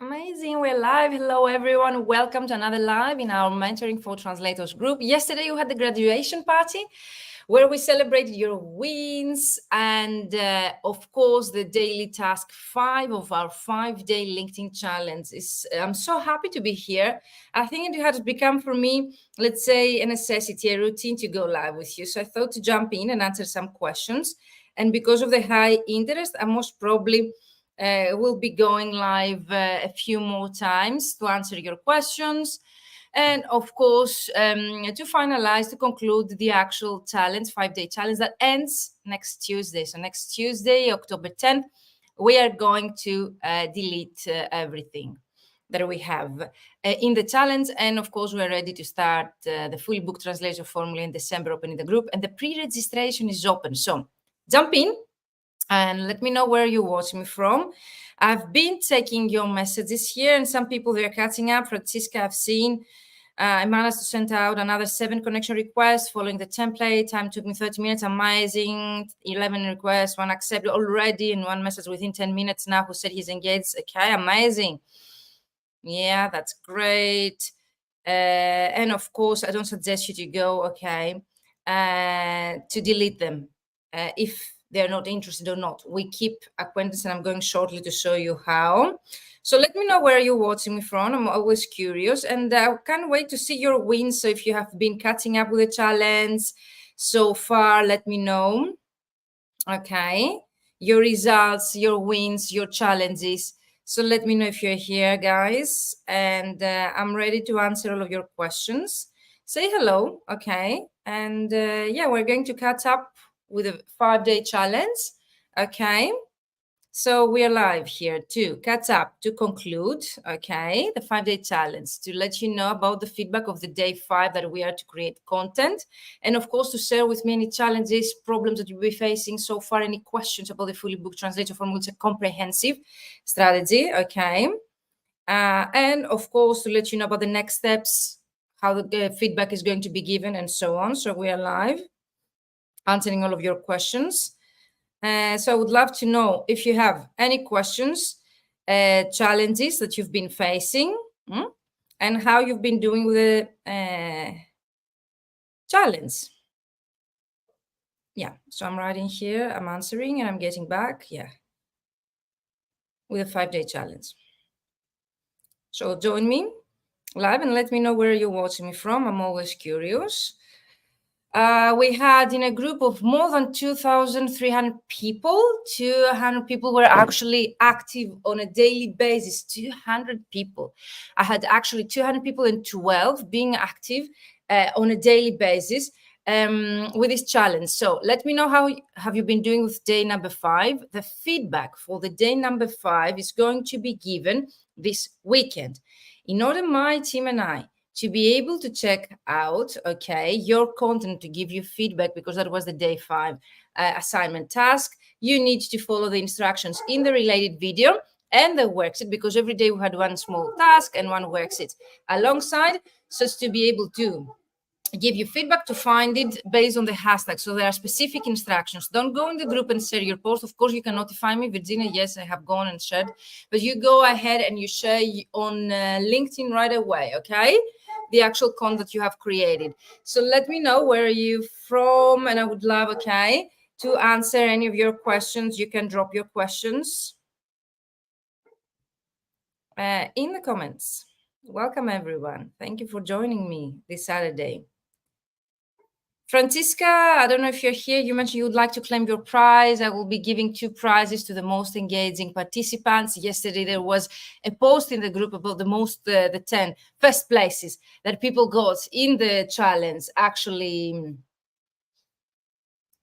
Amazing, we're live. Hello, everyone. Welcome to another live in our Mentoring for Translators group. Yesterday, you had the graduation party where we celebrated your wins and, of course, the daily task 5 of our 5-day LinkedIn challenge. I'm so happy to be here. I think it has become for me, let's say, a necessity, a routine to go live with you. So I thought to jump in and answer some questions. And because of the high interest, I most probably will be going live a few more times to answer your questions. And of course, to finalize, to conclude the actual challenge, 5-day challenge that ends next Tuesday. So next Tuesday, October 10th, we are going to delete everything that we have in the challenge. And of course, we're ready to start the full book translation formula in December, opening the group. And the pre-registration is open. So jump in and let me know where you're watching me from. I've been checking your messages here, and some people, they're catching up. Francisca, I've seen. I managed to send out another 7 connection requests following the template. Time took me 30 minutes. Amazing. 11 requests, 1 accepted already, and 1 message within 10 minutes now who said he's engaged. Okay, amazing. Yeah, that's great. And of course, I don't suggest you to go, okay, to delete them if they're not interested or not. We keep acquaintance, and I'm going shortly to show you how. So let me know where you're watching me from. I'm always curious, and I can't wait to see your wins. So if you have been catching up with the challenge so far, let me know. Okay, your results, your wins, your challenges. So let me know if you're here, guys, and I'm ready to answer all of your questions. Say hello, okay? And yeah, we're going to catch up with a 5-day challenge, okay? So we are live here to catch up, to conclude, okay, the 5-day challenge, to let you know about the feedback of the day 5 that we are to create content, and of course to share with me any challenges, problems that you'll be facing so far, any questions about the fully booked translator formula. It's a comprehensive strategy, okay? And of course to let you know about the next steps, how the feedback is going to be given, and so on. So we are live, answering all of your questions. So I would love to know if you have any questions, challenges that you've been facing, and how you've been doing with the challenge. Yeah, so I'm writing here, I'm answering, and I'm getting back, yeah, with a 5-day challenge. So join me live and let me know where you're watching me from. I'm always curious. We had in a group of more than 2,300 people, 200 people were actually active on a daily basis, 200 people. I had actually 200 people and 12 being active on a daily basis with this challenge. So let me know how have you been doing with day number 5. The feedback for the day number 5 is going to be given this weekend. In order my team and I to be able to check out, okay, your content, to give you feedback, because that was the day 5 assignment task, you need to follow the instructions in the related video and the worksheet, because every day we had 1 small task and 1 worksheet alongside, so as to be able to give you feedback, to find it based on the hashtag. So there are specific instructions. Don't go in the group and share your post. Of course, you can notify me, Virginia. Yes, I have gone and shared, but you go ahead and you share on LinkedIn right away, okay? The actual content you have created. So let me know where are you from, and I would love, okay, to answer any of your questions. You can drop your questions in the comments. Welcome, everyone. Thank you for joining me this Saturday. Francisca, I don't know if you're here. You mentioned you would like to claim your prize. I will be giving 2 prizes to the most engaging participants. Yesterday, there was a post in the group about the 10 first places that people got in the challenge. Actually,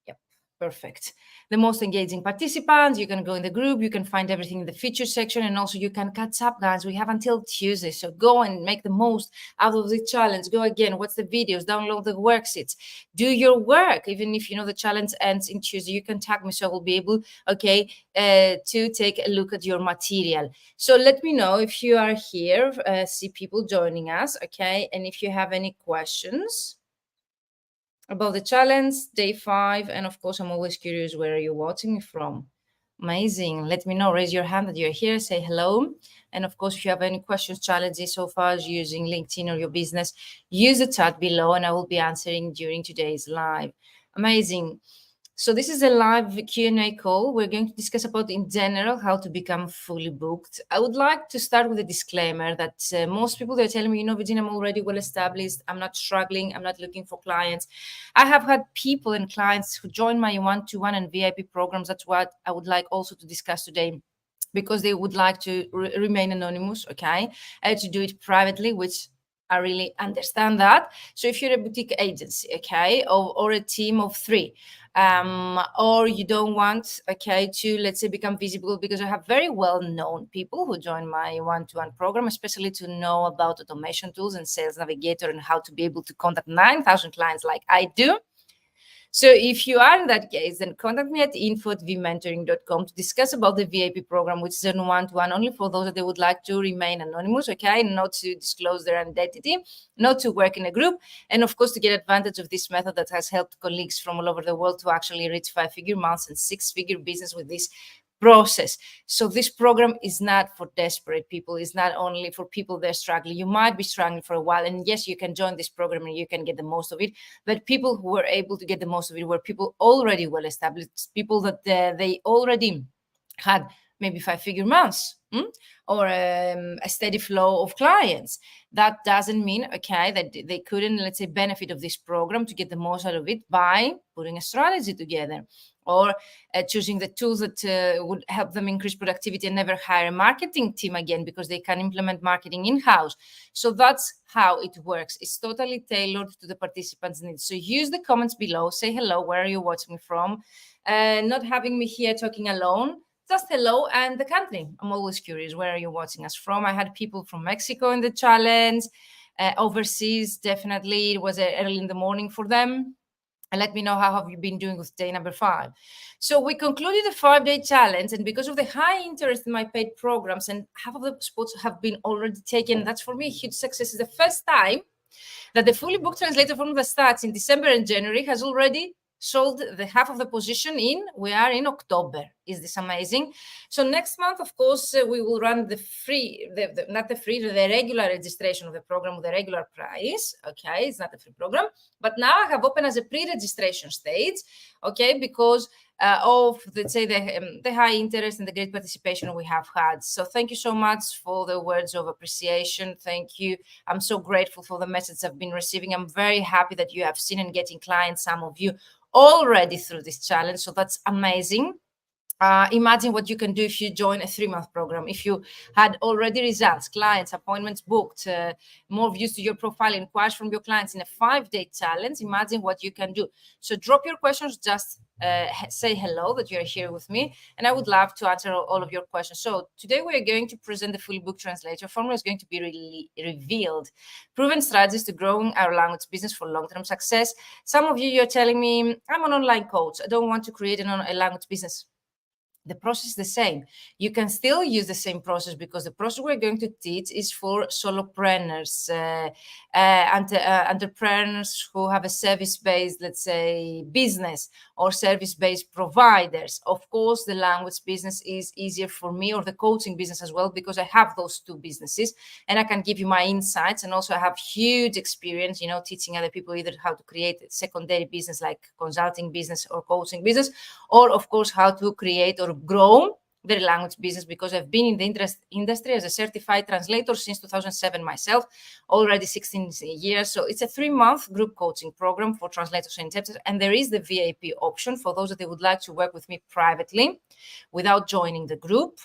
yep, perfect. The most engaging participants, you can go in the group, you can find everything in the feature section, and also you can catch up, guys. We have until Tuesday, so go and make the most out of the challenge. Go again, watch the videos, download the worksheets, do your work. Even if you know the challenge ends in Tuesday, you can tag me, so I will be able, okay, to take a look at your material. So let me know if you are here, see people joining us, okay, and if you have any questions about the challenge, day 5, and of course, I'm always curious where you're watching me from. Amazing. Let me know. Raise your hand that you're here. Say hello. And of course, if you have any questions, challenges so far as using LinkedIn or your business, use the chat below and I will be answering during today's live. Amazing. So this is a live Q&A call. We're going to discuss about in general how to become fully booked. I would like to start with a disclaimer that most people, they're telling me, you know, Virginia, I'm already well established. I'm not struggling. I'm not looking for clients. I have had people and clients who join my one-to-one and VIP programs. That's what I would like also to discuss today, because they would like to remain anonymous, okay, to do it privately, which I really understand that. So if you're a boutique agency, okay, or a team of 3, or you don't want, okay, to, let's say, become visible, because I have very well-known people who join my one-to-one program, especially to know about automation tools and Sales Navigator and how to be able to contact 9,000 clients like I do. So if you are in that case, then contact me at info@vmentoring.com to discuss about the VIP program, which is a one-to-one only for those that they would like to remain anonymous, okay, not to disclose their identity, not to work in a group, and of course to get advantage of this method that has helped colleagues from all over the world to actually reach 5-figure months and 6-figure business with this process. So this program is not for desperate people. It's not only for people that are struggling. You might be struggling for a while, and yes, you can join this program and you can get the most of it. But people who were able to get the most of it were people already well established, people that they already had maybe 5-figure months or a steady flow of clients. That doesn't mean, okay, that they couldn't, let's say, benefit of this program to get the most out of it by putting a strategy together, or choosing the tools that would help them increase productivity and never hire a marketing team again because they can implement marketing in-house. So that's how it works. It's totally tailored to the participants' needs. So use the comments below, say hello, where are you watching me from? Not having me here talking alone, just hello and the country. I'm always curious, where are you watching us from? I had people from Mexico in the challenge, overseas, definitely. It was early in the morning for them. And let me know how have you been doing with day number 5. So we concluded the 5-day challenge, and because of the high interest in my paid programs, and half of the spots have been already taken, that's for me a huge success. It's the first time that the fully booked translator from the starts in December and January has already sold the half of the position we are in October. Is this amazing? So next month, of course, we will run the free, not the free, the regular registration of the program with the regular price. Okay, it's not a free program, but now I have opened as a pre-registration stage, okay, because of, let's say, the high interest and the great participation we have had. So thank you so much for the words of appreciation. Thank you. I'm so grateful for the message I've been receiving. I'm very happy that you have seen and getting clients, some of you already through this challenge. So that's amazing. Imagine what you can do if you join a 3-month program. If you had already results, clients, appointments booked, more views to your profile, inquiries from your clients in a 5-day challenge, imagine what you can do. So drop your questions, just say hello that you're here with me, and I would love to answer all of your questions. So today we are going to present the fully booked translator. Formula is going to be really revealed. Proven strategies to growing our language business for long-term success. Some of you, you're telling me, I'm an online coach. I don't want to create a language business. The process is the same. You can still use the same process, because the process we're going to teach is for solopreneurs, entrepreneurs who have a service-based, let's say, business, or service-based providers. Of course, the language business is easier for me, or the coaching business as well, because I have those 2 businesses and I can give you my insights. And also I have huge experience, teaching other people either how to create a secondary business like consulting business or coaching business, or of course how to create or grow their language business, because I've been in the industry as a certified translator since 2007 myself, already 16 years. So it's a 3-month group coaching program for translators and interpreters, and there is the VIP option for those that they would like to work with me privately without joining the group,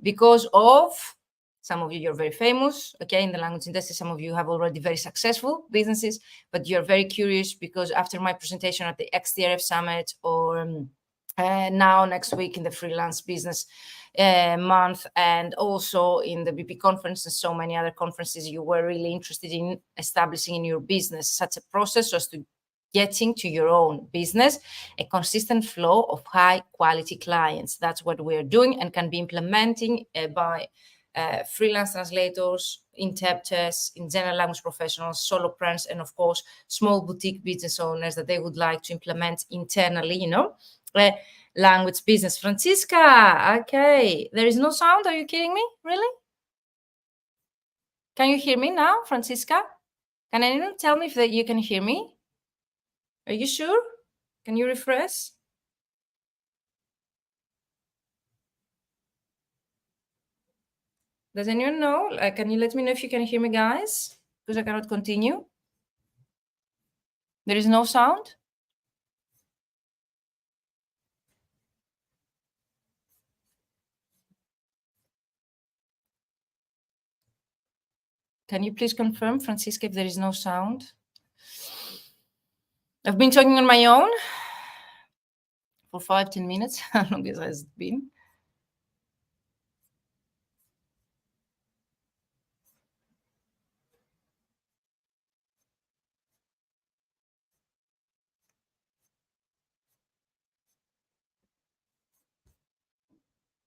because of some of you, you're very famous, okay, in the language industry. Some of you have already very successful businesses, but you're very curious because after my presentation at the XTRF Summit, or now next week in the freelance business month, and also in the BP conference and so many other conferences, you were really interested in establishing in your business such a process as to getting to your own business a consistent flow of high quality clients. That's what we're doing and can be implementing by freelance translators, interpreters, in general language professionals, solopreneurs, and of course small boutique business owners that they would like to implement internally, language business. Francisca, okay, there is no sound. Are you kidding me? Really? Can you hear me now, Francisca? Can anyone tell me if that you can hear me? Are you sure? Can you refresh? Does anyone know? Can you let me know if you can hear me, guys? Because I cannot continue. There is no sound? Can you please confirm, Francisca, if there is no sound? I've been talking on my own for 5-10 minutes. How long has it been?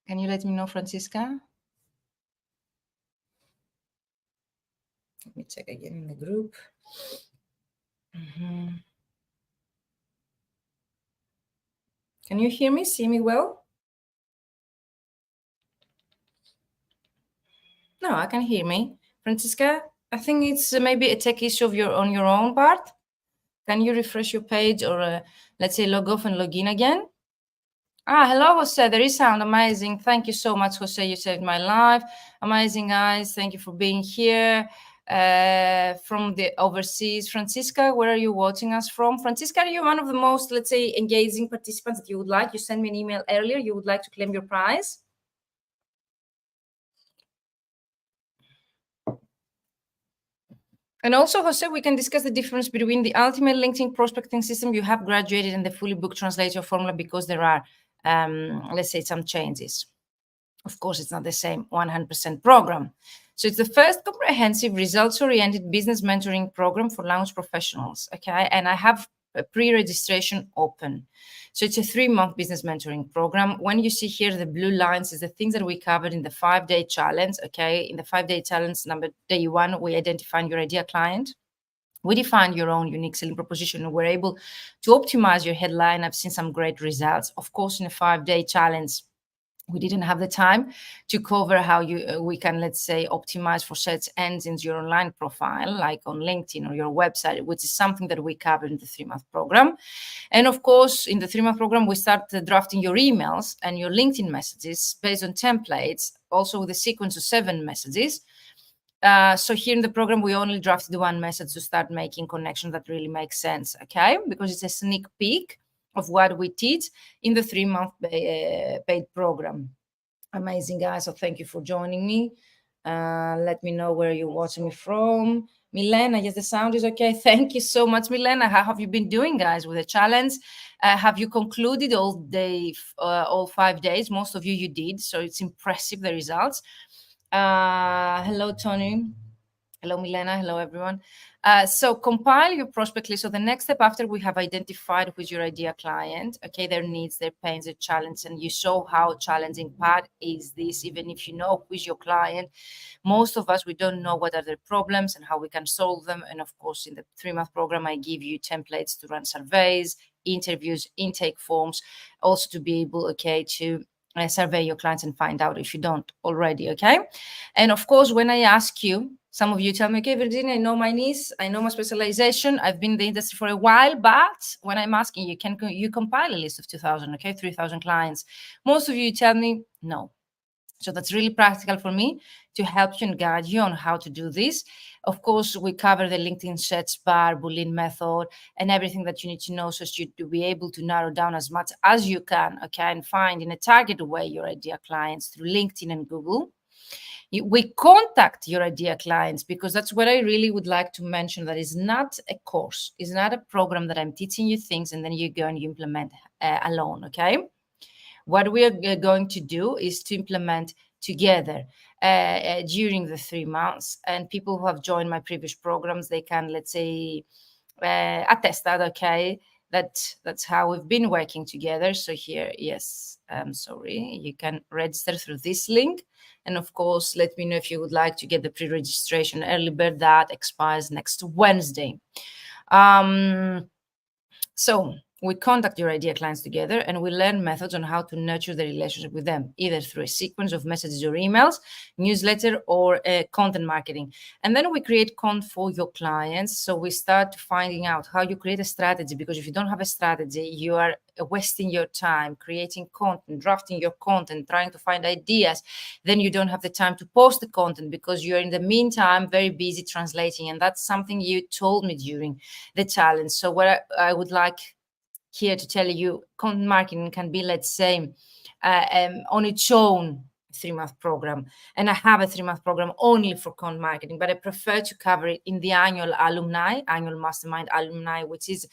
Can you let me know, Francisca? Let me check again in the group. Can you hear me, see me well? No, I can hear me. Francisca, I think it's maybe a tech issue of on your own part. Can you refresh your page or let's say log off and log in again? Hello, Jose. There is sound. Amazing. Thank you so much, Jose. You saved my life. Amazing, guys. Thank you for being here. From the overseas, Francisca, where are you watching us from? Francisca, are you one of the most, let's say, engaging participants that you would like? You sent me an email earlier. You would like to claim your prize? And also, Jose, we can discuss the difference between the ultimate LinkedIn prospecting system you have graduated and the fully booked translator formula, because there are, let's say, some changes. Of course, it's not the same 100% program. So it's the first comprehensive results-oriented business mentoring program for launch professionals, okay? And I have a pre-registration open. So it's a 3-month business mentoring program. When you see here the blue lines is the things that we covered in the 5-day challenge, okay? In the 5-day challenge, day 1, we identified your ideal client. We defined your own unique selling proposition, and we're able to optimize your headline. I've seen some great results. Of course, in a 5-day challenge, we didn't have the time to cover how we can, let's say, optimize for search engines your online profile, like on LinkedIn or your website, which is something that we covered in the 3-month program. And of course, in the 3-month program, we start drafting your emails and your LinkedIn messages based on templates, also with a sequence of 7 messages. So here in the program, we only drafted 1 message to start making connections that really make sense, okay? Because it's a sneak peek of what we teach in the 3-month paid program. Amazing, guys. So thank you for joining me. Let me know where you're watching me from. Milena, yes, the sound is okay. Thank you so much, Milena. How have you been doing, guys, with the challenge? Have you concluded all 5 days? Most of you did, so it's impressive, the results. Hello, Tony. Hello, Milena. Hello, everyone. So compile your prospect list. So the next step after we have identified who's your ideal client, okay, their needs, their pains, their challenge, and you saw how challenging part is this, even if you know who's your client. Most of us, we don't know what are their problems and how we can solve them. And of course, in the 3-month program, I give you templates to run surveys, interviews, intake forms, also to be able, okay, to survey your clients and find out if you don't already, okay? And of course, when I ask you, some of you tell me, okay, Virginia, I know my niche, I know my specialization, I've been in the industry for a while, but when I'm asking you, can you compile a list of 2,000, okay, 3,000 clients? Most of you tell me no. So that's really practical for me to help you and guide you on how to do this. Of course, we cover the LinkedIn search bar, Boolean method, and everything that you need to know so as you to be able to narrow down as much as you can, okay, and find in a targeted way your ideal clients through LinkedIn and Google. We contact your ideal clients, because that's what I really would like to mention. That is not a course, it's not a program that I'm teaching you things and then you go and you implement alone, okay? What we are going to do is to implement together during the 3 months. And people who have joined my previous programs, they can, let's say, attest that, okay, that's how we've been working together. So here, yes, I'm sorry, you can register through this link. And of course, let me know if you would like to get the pre-registration early bird that expires next Wednesday. So We contact your idea clients together and we learn methods on how to nurture the relationship with them, either through a sequence of messages or emails, newsletter, or content marketing. And then we create content for your clients. So we start finding out how you create a strategy, because if you don't have a strategy, you are wasting your time creating content, drafting your content, trying to find ideas. Then you don't have the time to post the content because you're in the meantime very busy translating. And that's something you told me during the challenge. So what I would like here to tell you, content marketing can be, let's say, on its own 3-month program. And I have a 3-month program only for content marketing, but I prefer to cover it in the annual mastermind alumni, which is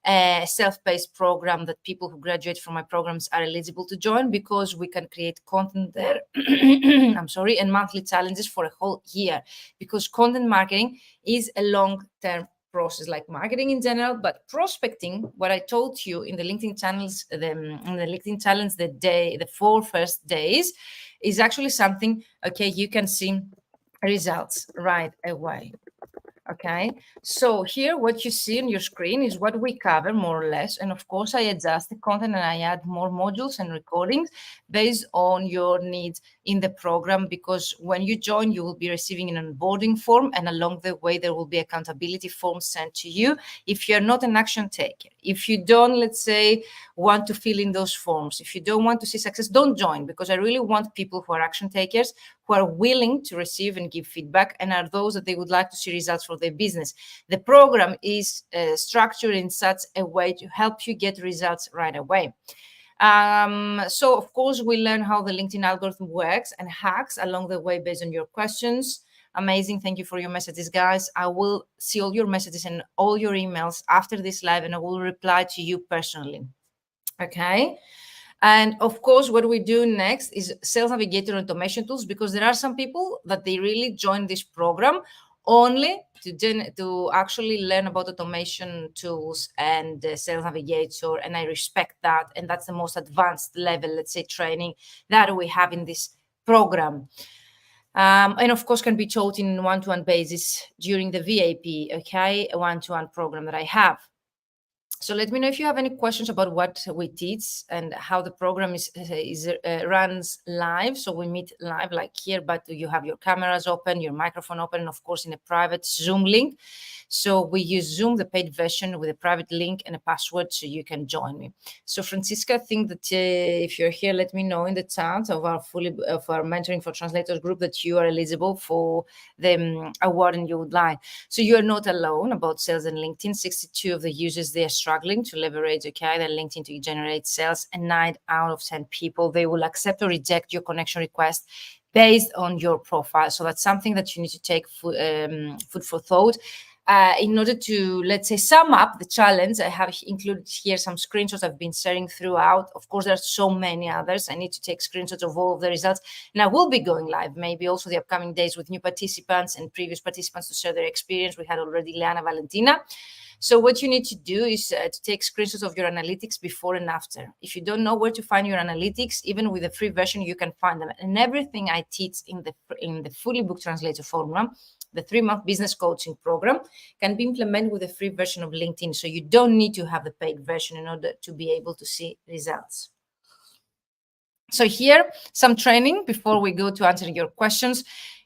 a self-paced program that people who graduate from my programs are eligible to join, because we can create content there and monthly challenges for a whole year, because content marketing is a long-term process like marketing in general. But prospecting, what I told you in the LinkedIn channels, in the LinkedIn challenge, the 4 first days, is actually something, okay, you can see results right away. Okay, so here what you see on your screen is what we cover more or less. And of course, I adjust the content and I add more modules and recordings based on your needs in the program, because when you join, you will be receiving an onboarding form, and along the way, there will be accountability forms sent to you. If you're not an action taker, if you don't, let's say, want to fill in those forms, if you don't want to see success, don't join, because I really want people who are action takers, who are willing to receive and give feedback, and are those that they would like to see results for their business. The program is structured in such a way to help you get results right away. So, of course, we learn how the LinkedIn algorithm works and hacks along the way based on your questions. Amazing. Thank you for your messages, guys. I will see all your messages and all your emails after this live, and I will reply to you personally. Okay. And of course, what we do next is Sales Navigator automation tools, because there are some people that they really join this program only to actually learn about automation tools and Sales Navigator. And I respect that. And that's the most advanced level, let's say, training that we have in this program. And of course, can be taught in one-to-one basis during the VIP, okay, a one-to-one program that I have. So let me know if you have any questions about what we teach and how the program runs live. So we meet live like here, but you have your cameras open, your microphone open, and of course in a private Zoom link. So we use Zoom, the paid version, with a private link and a password, so you can join me. So Francisca, I think that if you're here, let me know in the chat of our Mentoring for Translators group that you are eligible for the award and you would like. So you are not alone about sales and LinkedIn. 62 of the users, they are struggling to leverage, okay, their LinkedIn to generate sales, and 9 out of 10 people, they will accept or reject your connection request based on your profile. So that's something that you need to take food for thought. In order to, let's say, sum up the challenge, I have included here some screenshots I've been sharing throughout. Of course, there are so many others. I need to take screenshots of all of the results. And I will be going live, maybe also the upcoming days, with new participants and previous participants to share their experience. We had already Liana Valentina. So what you need to do is to take screenshots of your analytics before and after. If you don't know where to find your analytics, even with the free version, you can find them. And everything I teach in the fully booked translator formula, the 3-month business coaching program, can be implemented with a free version of LinkedIn. So you don't need to have the paid version in order to be able to see results. So here, some training before we go to answering your questions.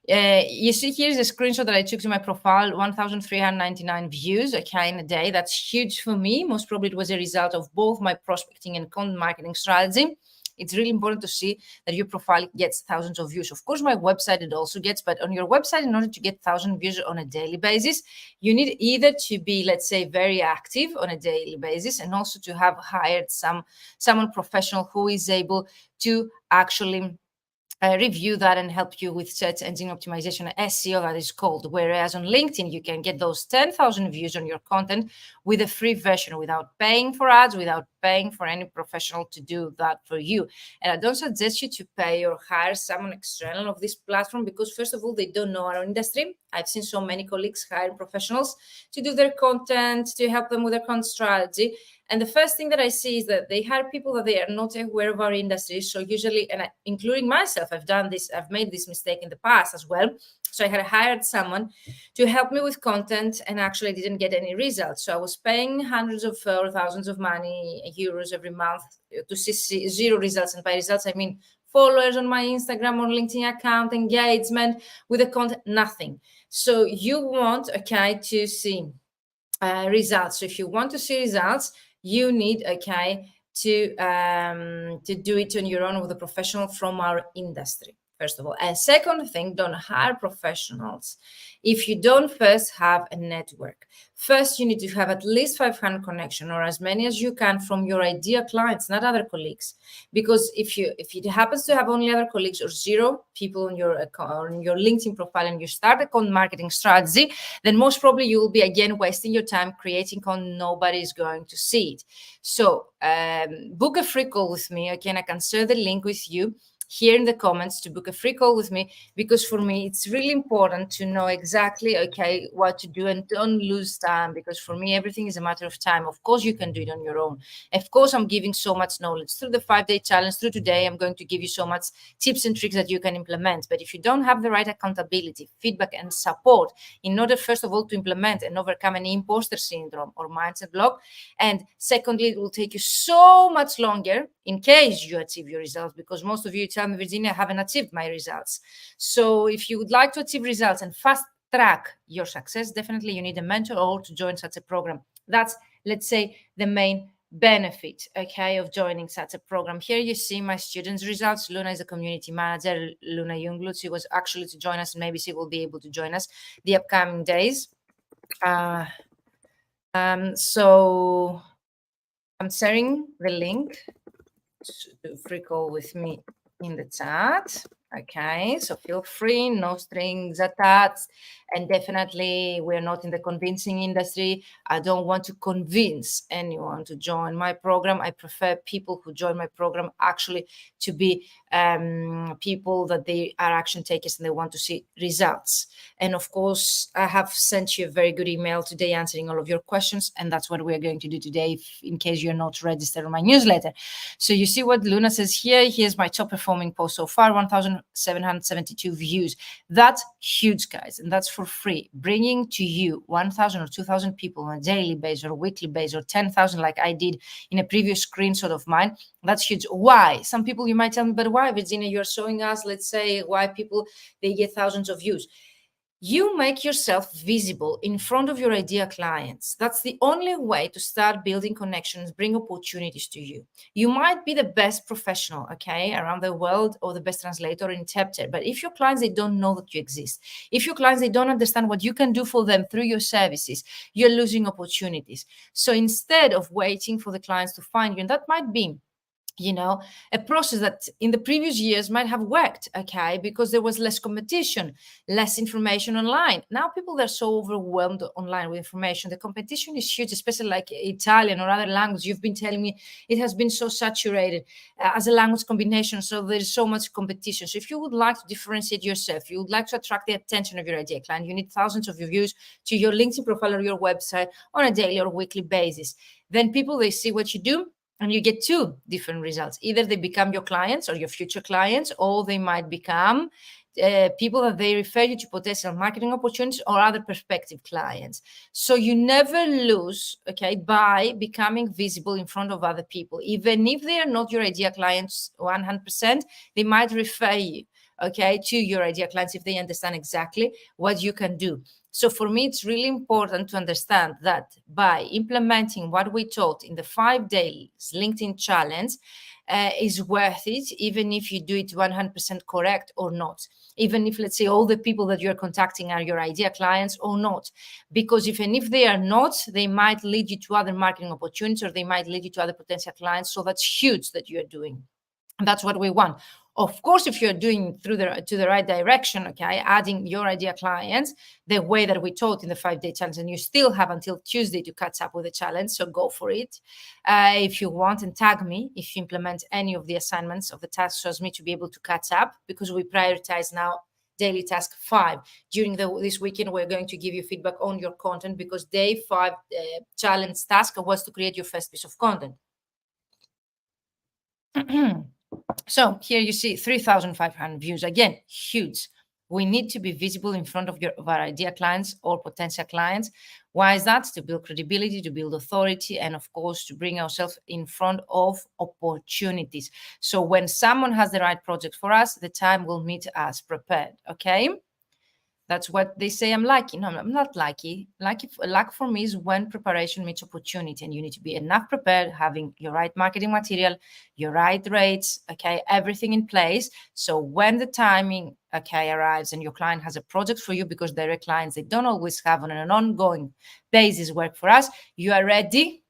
You see here is a screenshot that I took to my profile, 1,399 views, okay, in a day. That's huge for me. Most probably it was a result of both my prospecting and content marketing strategy. It's really important to see that your profile gets thousands of views. Of course, my website, it also gets, but on your website, in order to get 1,000 views on a daily basis, you need either to be, let's say, very active on a daily basis, and also to have hired someone professional who is able to actually review that and help you with search engine optimization, SEO, that is called. Whereas on LinkedIn, you can get those 10,000 views on your content with a free version, without paying for ads, without paying for any professional to do that for you. And I don't suggest you to pay or hire someone external of this platform, because first of all, they don't know our industry. I've seen so many colleagues hire professionals to do their content, to help them with their content strategy. And the first thing that I see is that they hire people that they are not aware of our industry. So usually, and including myself, I've made this mistake in the past as well. So I had hired someone to help me with content and actually didn't get any results. So I was paying hundreds of or thousands of euros every month to see zero results. And by results, I mean followers on my Instagram or LinkedIn account, engagement with the content, nothing. So you want, okay, to see results. So if you want to see results, you need, okay, to do it on your own with a professional from our industry, first of all. And second thing, don't hire professionals if you don't first have a network. First, you need to have at least 500 connections or as many as you can from your ideal clients, not other colleagues. Because if it happens to have only other colleagues or zero people on your LinkedIn profile and you start a content marketing strategy, then most probably you will be again wasting your time creating content. Nobody is going to see it. So book a free call with me. Again, I can share the link with you here in the comments to book a free call with me, because for me it's really important to know exactly, okay, what to do and don't lose time, because for me everything is a matter of time. Of course you can do it on your own. Of course I'm giving so much knowledge through the 5-day challenge. Through today I'm going to give you so much tips and tricks that you can implement. But if you don't have the right accountability, feedback and support in order first of all to implement and overcome any imposter syndrome or mindset block, and secondly it will take you so much longer in case you achieve your results, because most of you tell me, Virginia, I haven't achieved my results. So if you would like to achieve results and fast track your success, definitely you need a mentor or to join such a program. That's, let's say, the main benefit, okay, of joining such a program. Here you see my students' results. Luna is a community manager, Luna Jungblut. She was actually to join us, and maybe she will be able to join us the upcoming days. So I'm sharing the link to free call with me in the chat. Okay, so feel free, no strings attached. And definitely we're not in the convincing industry. I don't want to convince anyone to join my program. I prefer people who join my program actually to be people that they are action takers and they want to see results. And of course, I have sent you a very good email today answering all of your questions. And that's what we're going to do today, in case you're not registered on my newsletter. So you see what Luna says here. Here's my top performing post so far, 1,772 views. That's huge, guys. And that's for free. Bringing to you 1,000 or 2,000 people on a daily basis or weekly basis, or 10,000 like I did in a previous screenshot of mine. That's huge. Why? Some people, you might tell me, but why, Virginia? You're showing us, let's say, why people, they get thousands of views. You make yourself visible in front of your ideal clients. That's the only way to start building connections, bring opportunities to you. You might be the best professional, okay, around the world, or the best translator or interpreter. But if your clients, they don't know that you exist, if your clients, they don't understand what you can do for them through your services, you're losing opportunities. So instead of waiting for the clients to find you, and that might be, you know, a process that in the previous years might have worked, okay, because there was less competition, less information online. Now people, they're so overwhelmed online with information. The competition is huge, especially like Italian or other language. You've been telling me it has been so saturated as a language combination, so there's so much competition. So if you would like to differentiate yourself, you would like to attract the attention of your ideal client, you need thousands of reviews to your LinkedIn profile or your website on a daily or weekly basis. Then people, they see what you do, and you get two different results. Either they become your clients or your future clients, or they might become people that they refer you to potential marketing opportunities or other prospective clients. So you never lose, okay, by becoming visible in front of other people. Even if they are not your ideal clients 100%, they might refer you, okay, to your ideal clients if they understand exactly what you can do. So for me, it's really important to understand that by implementing what we taught in the 5 days LinkedIn challenge is worth it, even if you do it 100% correct or not. Even if, let's say, all the people that you're contacting are your ideal clients or not. Because even if they are not, they might lead you to other marketing opportunities, or they might lead you to other potential clients. So that's huge that you're doing. And that's what we want. Of course, if you're doing to the right direction, okay, adding your ideal clients the way that we taught in the 5-day challenge, and you still have until Tuesday to catch up with the challenge, so go for it if you want, and tag me if you implement any of the assignments of the tasks, so as me to be able to catch up, because we prioritize now daily task 5. During this weekend, we're going to give you feedback on your content, because day 5 challenge task was to create your first piece of content. So here you see 3,500 views. Again, huge. We need to be visible in front of our idea clients or potential clients. Why is that? To build credibility, to build authority, and of course, to bring ourselves in front of opportunities. So when someone has the right project for us, the time will meet us prepared, okay? That's what they say I'm lucky. No, I'm not lucky. Luck for me is when preparation meets opportunity, and you need to be enough prepared, having your right marketing material, your right rates, okay, everything in place. So when the timing, okay, arrives and your client has a project for you, because direct clients, they don't always have on an ongoing basis work for us, you are ready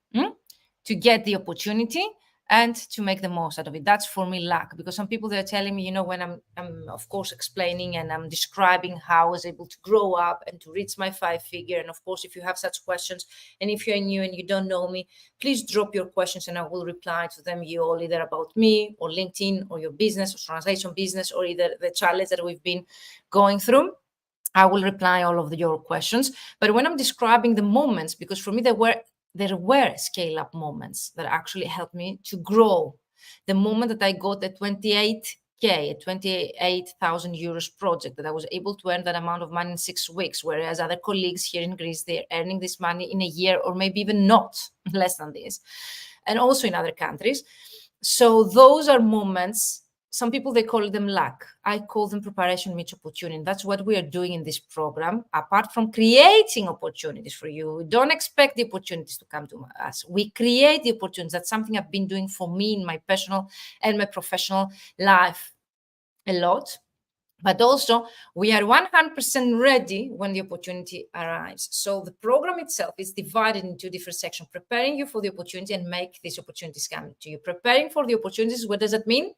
to get the opportunity and to make the most out of it. That's for me luck, because some people, they're telling me, when I'm of course explaining and I'm describing how I was able to grow up and to reach my 5-figure. And of course, if you have such questions, and if you're new and you don't know me, please drop your questions and I will reply to them. You all either about me or LinkedIn or your business or translation business, or either the challenge that we've been going through. I will reply all of your questions. But when I'm describing the moments, because for me there were scale-up moments that actually helped me to grow. The moment that I got a 28,000 euros project, that I was able to earn that amount of money in 6 weeks, whereas other colleagues here in Greece, they're earning this money in a year, or maybe even not, less than this, and also in other countries. So those are moments. Some people, they call them luck. I call them preparation meets opportunity. That's what we are doing in this program. Apart from creating opportunities for you, we don't expect the opportunities to come to us. We create the opportunities. That's something I've been doing for me in my personal and my professional life a lot. But also, we are 100% ready when the opportunity arrives. So the program itself is divided into different sections, preparing you for the opportunity and make these opportunities come to you. Preparing for the opportunities, what does that mean?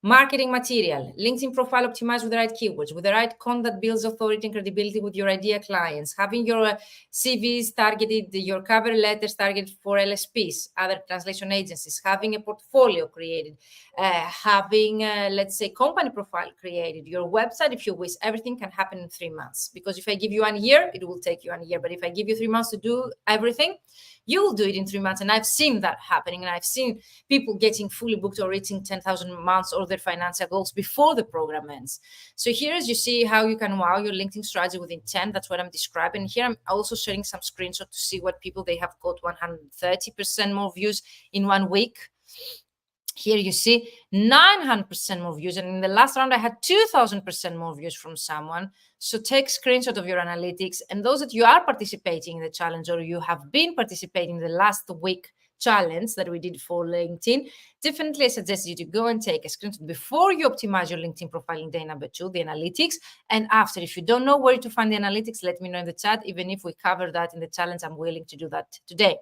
Marketing material, LinkedIn profile optimized with the right keywords, with the right content that builds authority and credibility with your idea clients, having your CVs targeted, your cover letters targeted for LSPs, other translation agencies, having a portfolio created, having, let's say, company profile created, your website, if you wish. Everything can happen in 3 months. Because if I give you 1 year, it will take you 1 year. But if I give you 3 months to do everything, you will do it in 3 months. And I've seen that happening. And I've seen people getting fully booked or reaching 10,000 months or their financial goals before the program ends. So here, as you see, how you can wow your LinkedIn strategy within 10. That's what I'm describing. Here, I'm also sharing some screenshots to see what people, they have got 130% more views in 1 week. Here you see 900% more views. And in the last round, I had 2,000% more views from someone. So take screenshot of your analytics. And those that you are participating in the challenge, or you have been participating in the last week challenge that we did for LinkedIn, definitely I suggest you to go and take a screenshot before you optimize your LinkedIn profile in day number 2, the analytics. And after, if you don't know where to find the analytics, let me know in the chat. Even if we cover that in the challenge, I'm willing to do that today.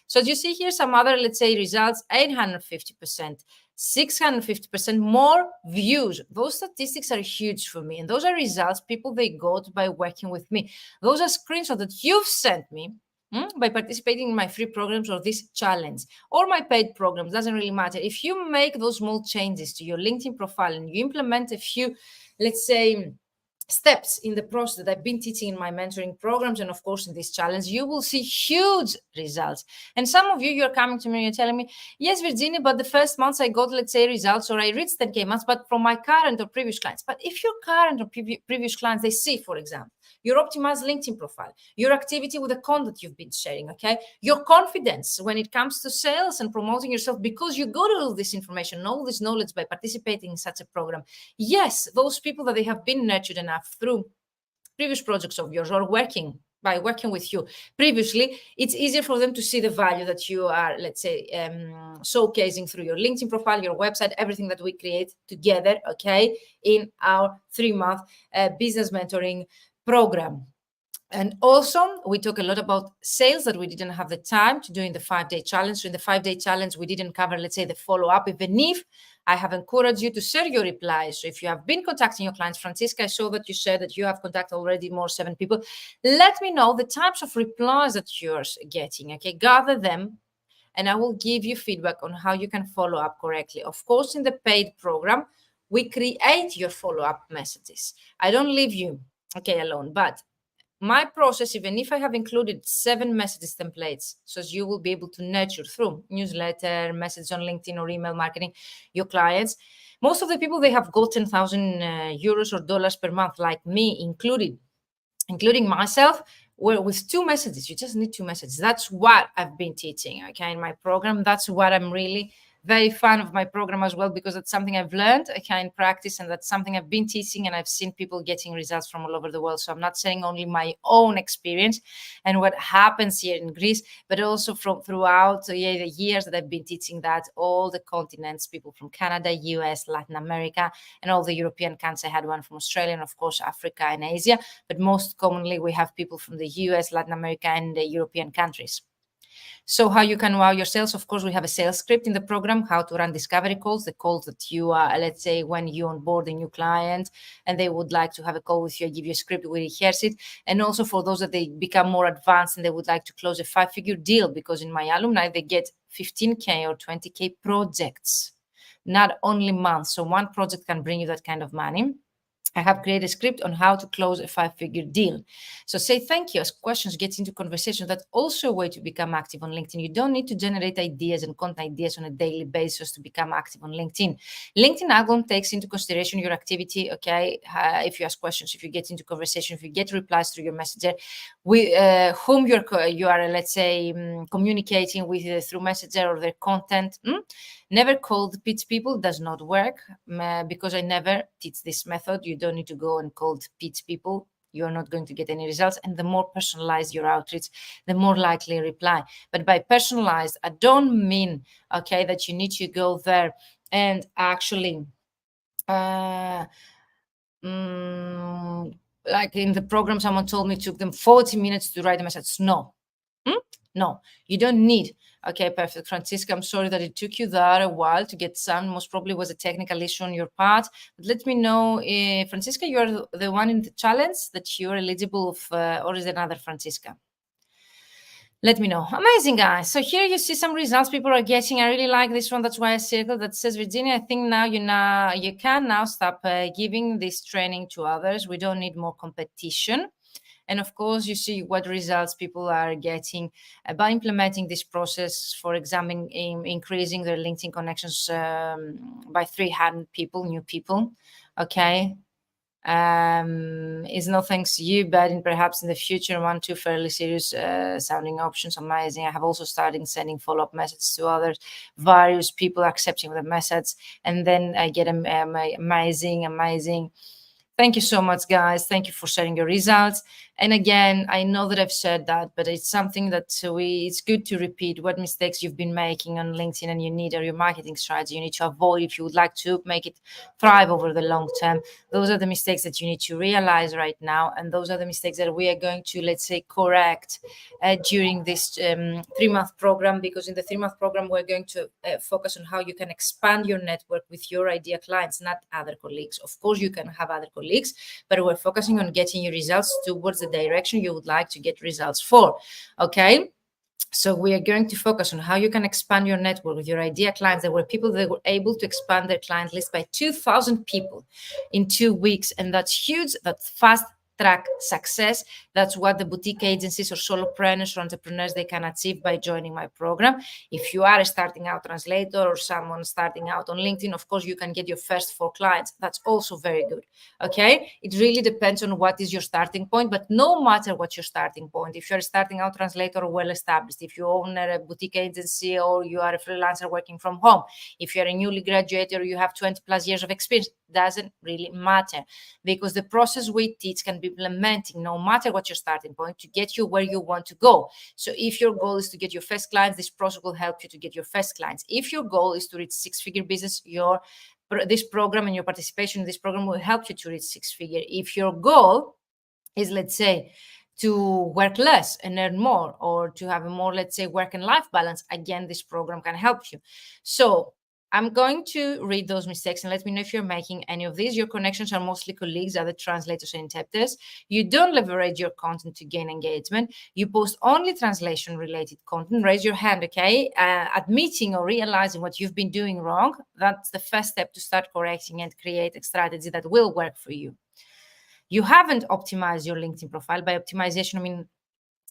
So as you see here, some other, let's say, results, 850%, 650% more views. Those statistics are huge for me. And those are results people, they got by working with me. Those are screenshots that you've sent me by participating in my free programs or this challenge or my paid programs. Doesn't really matter. If you make those small changes to your LinkedIn profile and you implement a few, let's say, steps in the process that I've been teaching in my mentoring programs and of course in this challenge, you will see huge results. And some of you, you're coming to me and you're telling me, yes, Virginia, but the first months I got, let's say, results, or I reached 10K months, but from my current or previous clients. But if your current or previous clients, they see, for example, your optimized LinkedIn profile, your activity with the content you've been sharing, okay, your confidence when it comes to sales and promoting yourself, because you got all this information, all this knowledge by participating in such a program. Yes, those people that they have been nurtured enough through previous projects of yours or by working with you previously, it's easier for them to see the value that you are, let's say, showcasing through your LinkedIn profile, your website, everything that we create together, okay, in our 3-month business mentoring program. And also, we talk a lot about sales that we didn't have the time to do in the 5-day challenge. So in the 5-day challenge, we didn't cover, let's say, the follow-up, even if I have encouraged you to share your replies. So if you have been contacting your clients, Francisca, I saw that you said that you have contacted already more 7 people. Let me know the types of replies that you're getting, okay? Gather them, and I will give you feedback on how you can follow up correctly. Of course, in the paid program, we create your follow-up messages. I don't leave you, okay, alone, but my process, even if I have included 7 messages templates, so as you will be able to nurture through newsletter, message on LinkedIn or email marketing your clients. Most of the people, they have got 10,000 euros or dollars per month, like me including myself, with 2 messages. You just need 2 messages. That's what I've been teaching, okay, in my program. That's what I'm really very fan of my program as well, because it's something I've learned, okay, in practice, and that's something I've been teaching, and I've seen people getting results from all over the world. So I'm not saying only my own experience and what happens here in Greece, but also from throughout the years that I've been teaching that, all the continents, people from Canada, US, Latin America, and all the European countries. I had one from Australia and, of course, Africa and Asia, but most commonly we have people from the US, Latin America, and the European countries. So how you can wow your sales? Of course, we have a sales script in the program, how to run discovery calls, the calls that you are, let's say, when you onboard a new client and they would like to have a call with you, I give you a script, we rehearse it. And also for those that they become more advanced and they would like to close a 5-figure deal, because in my alumni, they get 15K or 20K projects, not only months. So one project can bring you that kind of money. I have created a script on how to close a 5-figure deal. So say thank you, ask questions, get into conversation. That's also a way to become active on LinkedIn. You don't need to generate ideas and content ideas on a daily basis to become active on LinkedIn. LinkedIn algorithm takes into consideration your activity, okay? If you ask questions, if you get into conversation, if you get replies through your messenger, whom you are, let's say, communicating with through messenger or their content. Never cold pitch people, does not work, because I never teach this method. You don't need to go and cold pitch people. You're not going to get any results. And the more personalized your outreach, the more likely reply. But by personalized, I don't mean, okay, that you need to go there and actually like in the program, someone told me it took them 40 minutes to write a message. No. No, you don't need. Okay, perfect. Francisca, I'm sorry that it took you that a while to get some. Most probably was a technical issue on your part. But let me know, Francisca, you are the one in the challenge that you're eligible for, or is it another Francisca? Let me know. Amazing, guys. So here you see some results people are getting. I really like this one. That's why I circled that says, Virginia, I think you can now stop giving this training to others. We don't need more competition. And of course, you see what results people are getting by implementing this process. For example, increasing their LinkedIn connections by 300 people, new people. Okay. Is no thanks to you, but perhaps in the future, 1-2 fairly serious sounding options. Amazing. I have also started sending follow-up messages to others, various people accepting the message, and then I get amazing. Thank you so much, guys. Thank you for sharing your results. And again, I know that I've said that, but it's something that it's good to repeat what mistakes you've been making on LinkedIn and you need, or your marketing strategy you need to avoid if you would like to make it thrive over the long term. Those are the mistakes that you need to realize right now. And those are the mistakes that we are going to, let's say, correct during this 3-month program, because in the 3-month program, we're going to focus on how you can expand your network with your idea clients, not other colleagues. Of course, you can have other colleagues, but we're focusing on getting your results towards the direction you would like to get results for. Okay. So we are going to focus on how you can expand your network with your idea clients. There were people that were able to expand their client list by 2,000 people in 2 weeks. And that's huge. That's fast track success. That's what the boutique agencies or solopreneurs or entrepreneurs, they can achieve by joining my program. If you are a starting out translator or someone starting out on LinkedIn, of course, you can get your first 4 clients. That's also very good. Okay. It really depends on what is your starting point, but no matter what your starting point, if you're a starting out translator or well established, if you own a boutique agency or you are a freelancer working from home, if you're a newly graduated or you have 20 plus years of experience, doesn't really matter, because the process we teach can be implementing no matter what your starting point to get you where you want to go. So if your goal is to get your first clients, this process will help you to get your first clients. If your goal is to reach 6-figure business, this program and your participation in this program will help you to reach 6-figure. If your goal is, let's say, to work less and earn more, or to have a more, let's say, work and life balance, again, this program can help you. So I'm going to read those mistakes and let me know if you're making any of these. Your connections are mostly colleagues, other translators and interpreters. You don't leverage your content to gain engagement. You post only translation-related content. Raise your hand, okay? Admitting or realizing what you've been doing wrong, that's the first step to start correcting and create a strategy that will work for you. you haven't optimized your LinkedIn profile. By optimization, I mean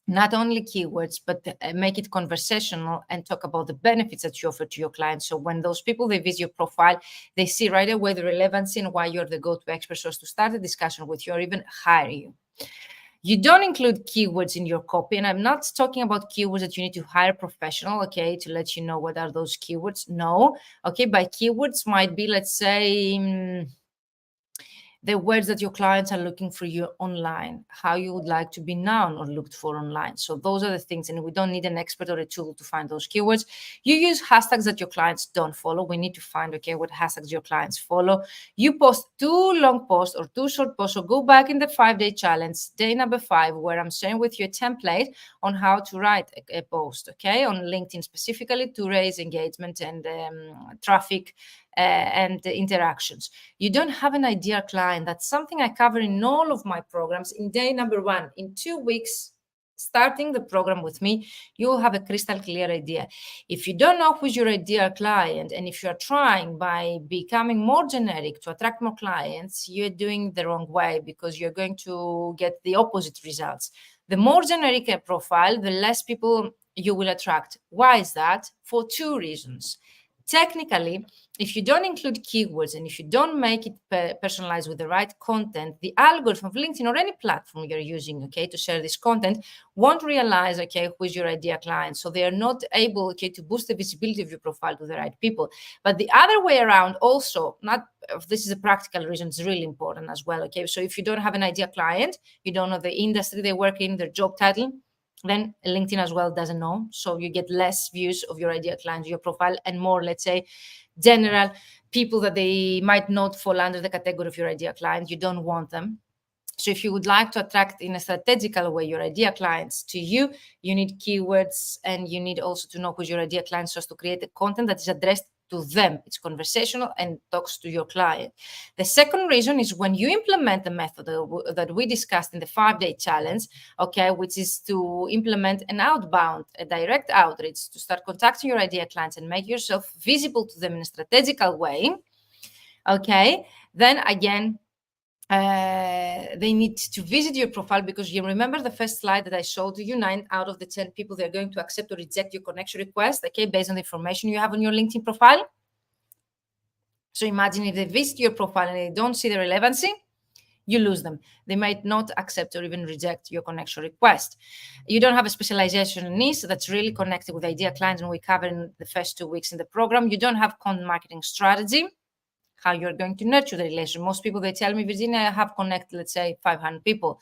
not only keywords, but make it conversational and talk about the benefits that you offer to your clients. So when those people, they visit your profile, they see right away the relevancy and why you're the go-to expert source to start a discussion with you or even hire you. You don't include keywords in your copy. And I'm not talking about keywords that you need to hire a professional, okay, to let you know what are those keywords. No, okay, by keywords might be, let's say, the words that your clients are looking for you online, how you would like to be known or looked for online. So those are the things, and we don't need an expert or a tool to find those keywords. You use hashtags that your clients don't follow. We need to find, okay, what hashtags your clients follow. You post 2 long posts or 2 short posts, so go back in the 5-day challenge, day number 5, where I'm sharing with you a template on how to write a post, okay, on LinkedIn specifically to raise engagement and traffic and interactions. You don't have an ideal client. That's something I cover in all of my programs. In day number 1, in 2 weeks, starting the program with me, you'll have a crystal clear idea. If you don't know who's your ideal client, and if you're trying by becoming more generic to attract more clients, you're doing the wrong way, because you're going to get the opposite results. The more generic a profile, the less people you will attract. Why is that? For 2 reasons. Technically, if you don't include keywords and if you don't make it personalized with the right content, the algorithm of LinkedIn or any platform you're using, okay, to share this content won't realize, okay, who is your ideal client. So they are not able, okay, to boost the visibility of your profile to the right people. But the other way around also, not, this is a practical reason, it's really important as well, okay? So if you don't have an ideal client, you don't know the industry they work in, their job title, then LinkedIn as well doesn't know. So you get less views of your ideal client, your profile, and more, let's say, general people that they might not fall under the category of your ideal client. You don't want them. So if you would like to attract in a strategical way your ideal clients to you, you need keywords, and you need also to know who's your ideal client so as to create the content that is addressed to them. It's conversational and talks to your client. The second reason is when you implement the method that we discussed in the 5-day challenge, okay, which is to implement an outbound, a direct outreach, to start contacting your ideal clients and make yourself visible to them in a strategical way, okay, then again, they need to visit your profile, because you remember the first slide that I showed you, 9 out of the 10 people, they're going to accept or reject your connection request, okay, based on the information you have on your LinkedIn profile. So imagine if they visit your profile and they don't see the relevancy, you lose them. They might not accept or even reject your connection request. You don't have a specialization in niche that's really connected with ideal clients, and we cover in the first 2 weeks in the program. You don't have content marketing strategy, how you're going to nurture the relation. Most people, they tell me, Virginia, I have connected, let's say, 500 people.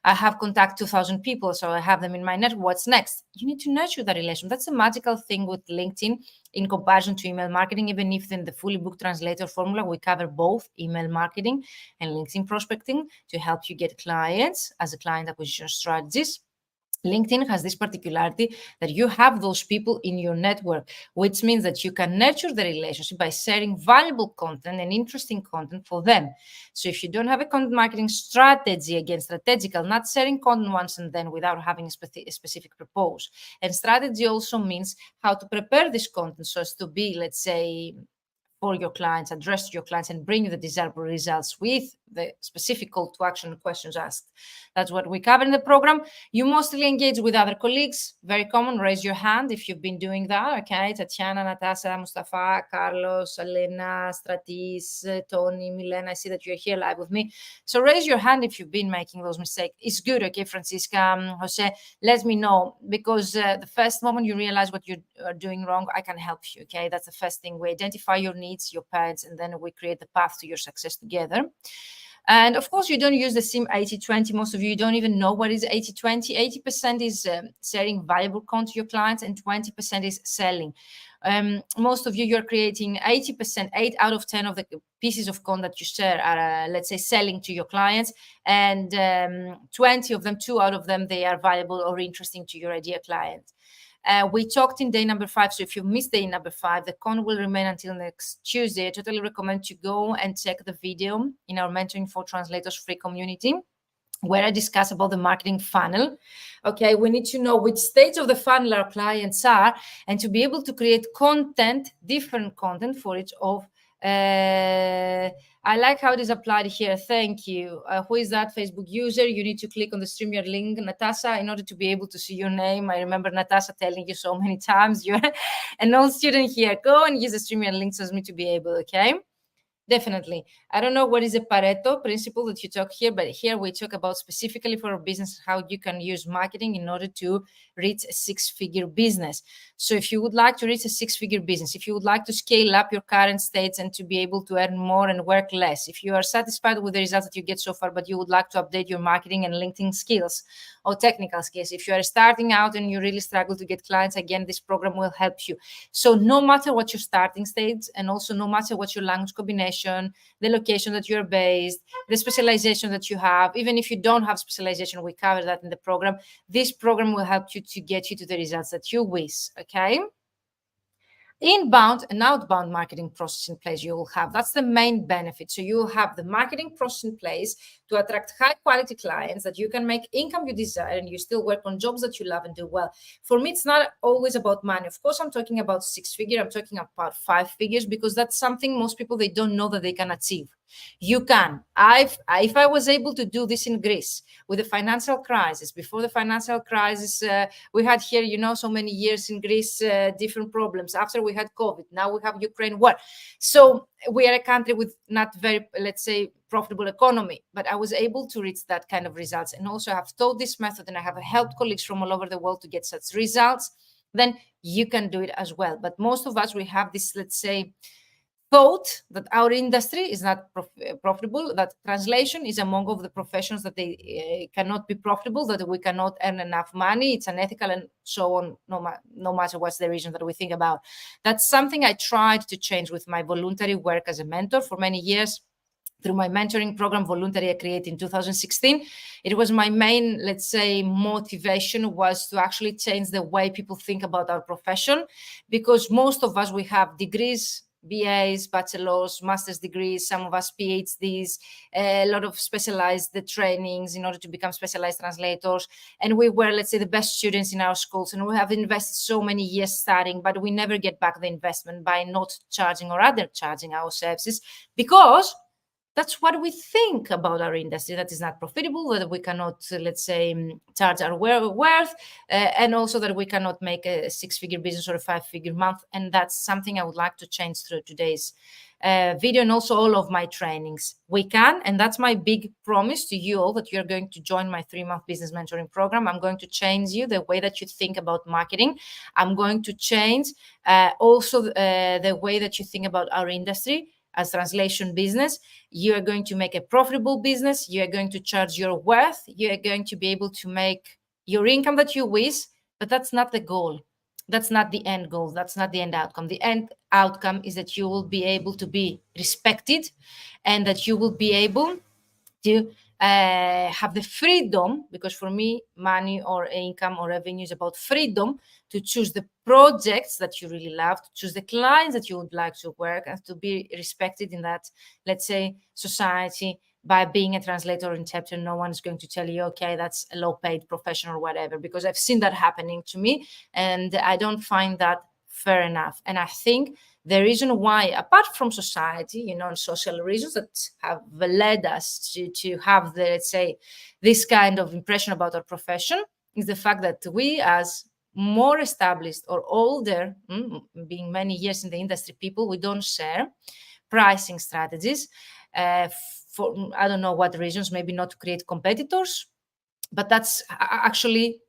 I have contact 2,000 people, so I have them in my network. What's next? You need to nurture the relation. That's a magical thing with LinkedIn in comparison to email marketing. Even if in the fully booked translator formula, we cover both email marketing and LinkedIn prospecting to help you get clients as a client acquisition strategies. LinkedIn has this particularity that you have those people in your network, which means that you can nurture the relationship by sharing valuable content and interesting content for them. So if you don't have a content marketing strategy, again, strategical, not sharing content once and then without having a specific purpose. And strategy also means how to prepare this content so as to be, let's say, for your clients, address your clients, and bring you the desirable results with the specific call to action questions asked. That's what we cover in the program. You mostly engage with other colleagues. Very common. Raise your hand if you've been doing that. Okay, Tatiana, Natasha, Mustafa, Carlos, Elena, Stratis, Tony, Milena. I see that you're here live with me. So raise your hand if you've been making those mistakes. It's good. Okay, Francisca, Jose, let me know, because the first moment you realize what you are doing wrong, I can help you. Okay, that's the first thing. We identify your needs, your parents, and then we create the path to your success together. And of course, you don't use the same 80-20. Most of you don't even know what is 80-20. 80% is sharing valuable content to your clients, and 20% is selling. Most of you, you're creating 80%, 8 out of 10 of the pieces of content that you share are, let's say, selling to your clients. And 20 of them, 2 out of them, they are valuable or interesting to your ideal client. We talked in day number 5. So if you missed day number 5, the con will remain until next Tuesday. I totally recommend you go and check the video in our Mentoring for Translators free community, where I discuss about the marketing funnel. Okay, we need to know which stage of the funnel our clients are, and to be able to create content, different content for each of I like how it is applied here. Thank you. Who is that Facebook user? You need to click on the StreamYard link, Natasha, in order to be able to see your name. I remember Natasha telling you so many times, you're an old student here. Go and use the StreamYard link so me to be able, okay? Definitely. I don't know what is the Pareto principle that you talk here, but here we talk about specifically for a business how you can use marketing in order to reach a six-figure business. So if you would like to reach a six-figure business, if you would like to scale up your current states and to be able to earn more and work less, if you are satisfied with the results that you get so far, but you would like to update your marketing and LinkedIn skills or technical skills, if you are starting out and you really struggle to get clients, again, this program will help you. So no matter what your starting stage, and also no matter what your language combination, the location that you're based, the specialization that you have, even if you don't have specialization, we cover that in the program. This program will help you to get you to the results that you wish, okay? Inbound and outbound marketing process in place you will have. That's the main benefit. So you will have the marketing process in place to attract high quality clients that you can make income you desire and you still work on jobs that you love and do well. For me, it's not always about money. Of course, I'm talking about six-figure. I'm talking about 5 figures because that's something most people, they don't know that they can achieve. You can. If I was able to do this in Greece with the financial crisis, before the financial crisis, we had here, so many years in Greece, different problems. After we had COVID, now we have Ukraine war. So we are a country with not very, let's say, profitable economy, but I was able to reach that kind of results. And also I have taught this method and I have helped colleagues from all over the world to get such results. Then you can do it as well. But most of us, we have this, let's say, thought that our industry is not profitable, that translation is among of the professions that they cannot be profitable, that we cannot earn enough money, it's unethical and so on, no matter what's the reason that we think about. That's something I tried to change with my voluntary work as a mentor for many years. Through my mentoring program, Voluntary, I created in 2016. It was my main, let's say, motivation was to actually change the way people think about our profession, because most of us, we have degrees, BAs, bachelors, master's degrees, some of us PhDs, a lot of specialized trainings in order to become specialized translators. And we were, let's say, the best students in our schools. And we have invested so many years studying, but we never get back the investment by not charging or undercharging our services, because that's what we think about our industry, that is not profitable, that we cannot, let's say, charge our worth, and also that we cannot make a six-figure business or a five-figure month. And that's something I would like to change through today's video and also all of my trainings. We can, and that's my big promise to you all, that you're going to join my 3-month business mentoring program. I'm going to change you the way that you think about marketing. I'm going to change also the way that you think about our industry as translation business. You are going to make a profitable business. You are going to charge your worth. You are going to be able to make your income that you wish, but that's not the goal. That's not the end goal. That's not the end outcome. The end outcome is that you will be able to be respected and that you will be able to have the freedom, because for me, money or income or revenue is about freedom to choose the projects that you really love, to choose the clients that you would like to work, and to be respected in that, let's say, society. By being a translator or interpreter, no one is going to tell you, okay, that's a low-paid profession or whatever, because I've seen that happening to me, and I don't find that fair enough. And I think the reason why, apart from society, and social reasons that have led us to have the, let's say, this kind of impression about our profession, is the fact that we, as more established or older, being many years in the industry people, we don't share pricing strategies for I don't know what reasons, maybe not to create competitors, but that's actually